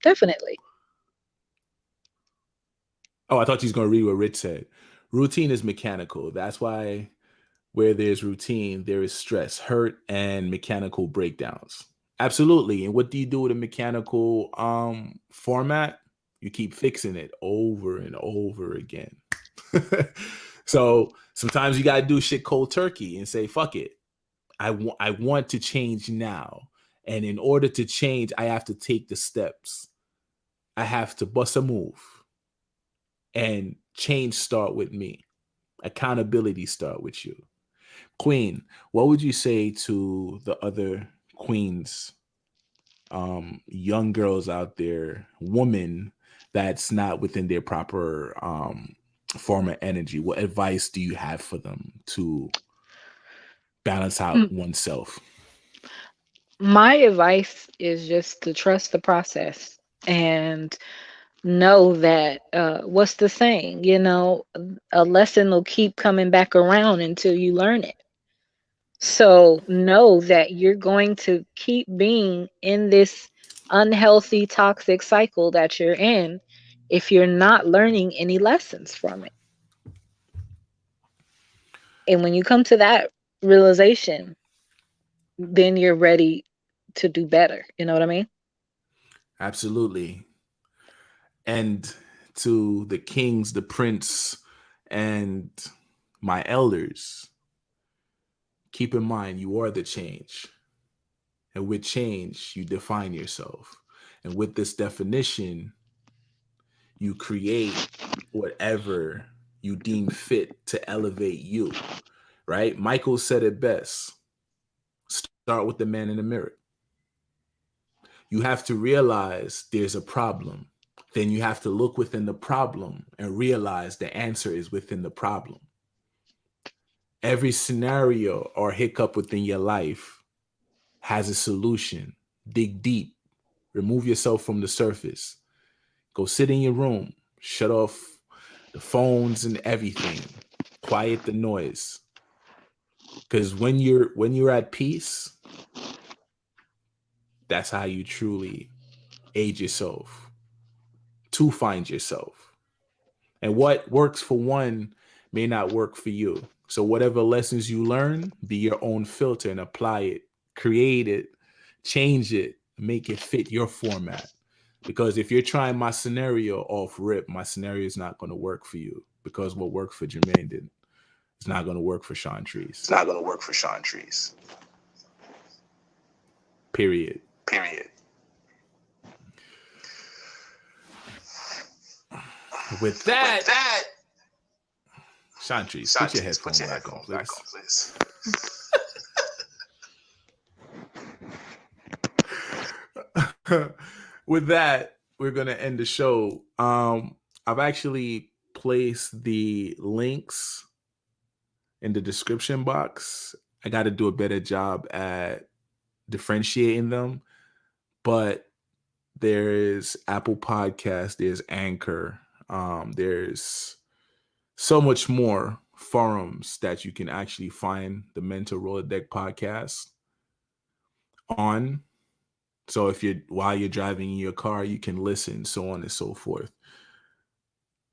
Definitely. Oh, I thought you was going to read what Rich said. Routine is mechanical. That's why where there's routine, there is stress, hurt, and mechanical breakdowns. Absolutely. And what do you do with a mechanical format? You keep fixing it over and over again. So sometimes you gotta do shit cold turkey and say, fuck it. I want to change now. And in order to change, I have to take the steps. I have to bust a move. And change start with me. Accountability start with you. Queen, what would you say to the other queens, young girls out there, women that's not within their proper form of energy? What advice do you have for them to balance Mm, out oneself? My advice is just to trust the process and know that what's the saying? A lesson will keep coming back around until you learn it. So know that you're going to keep being in this unhealthy, toxic cycle that you're in if you're not learning any lessons from it. And when you come to that realization, then you're ready to do better. You know what I mean? Absolutely. And to the kings, the prince, and my elders, keep in mind you are the change. And with change, you define yourself. And with this definition, you create whatever you deem fit to elevate you, right? Michael said it best: start with the man in the mirror. You have to realize there's a problem. Then you have to look within the problem and realize the answer is within the problem. Every scenario or hiccup within your life has a solution. Dig deep, remove yourself from the surface. Go sit in your room, shut off the phones and everything. Quiet the noise. Cuz when you're at peace, that's how you truly aid yourself to find yourself. And what works for one may not work for you. So whatever lessons you learn, be your own filter and apply it, create it, change it, make it fit your format. Because if you're trying my scenario off rip, my scenario is not going to work for you. Because what worked for Jermaine didn't. It's not going to work for Sean Trees. It's not going to work for Sean Trees. Period. Period. With With that, that, Sean Trees, Sean put your Trees, put headphone your back on, headphones back please. on, please. With that, we're gonna end the show. I've actually placed the links in the description box. I got to do a better job at differentiating them, but there's Apple Podcast, there's Anchor, there's so much more forums that you can actually find the MEN-talRollaDeK podcast on. So if you're while you're driving in your car, you can listen, so on and so forth.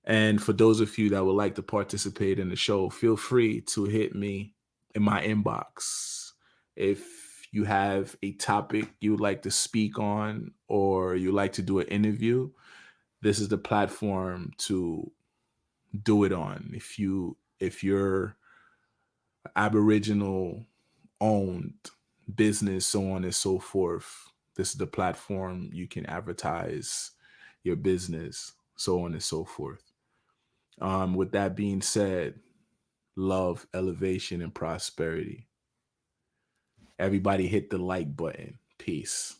And for those of you that would like to participate in the show, feel free to hit me in my inbox. If you have a topic you would like to speak on or you like to do an interview, this is the platform to do it on. If you're Aboriginal owned business, so on and so forth, this is the platform you can advertise your business, so on and so forth. With that being said, love, elevation, and prosperity. Everybody hit the like button. Peace.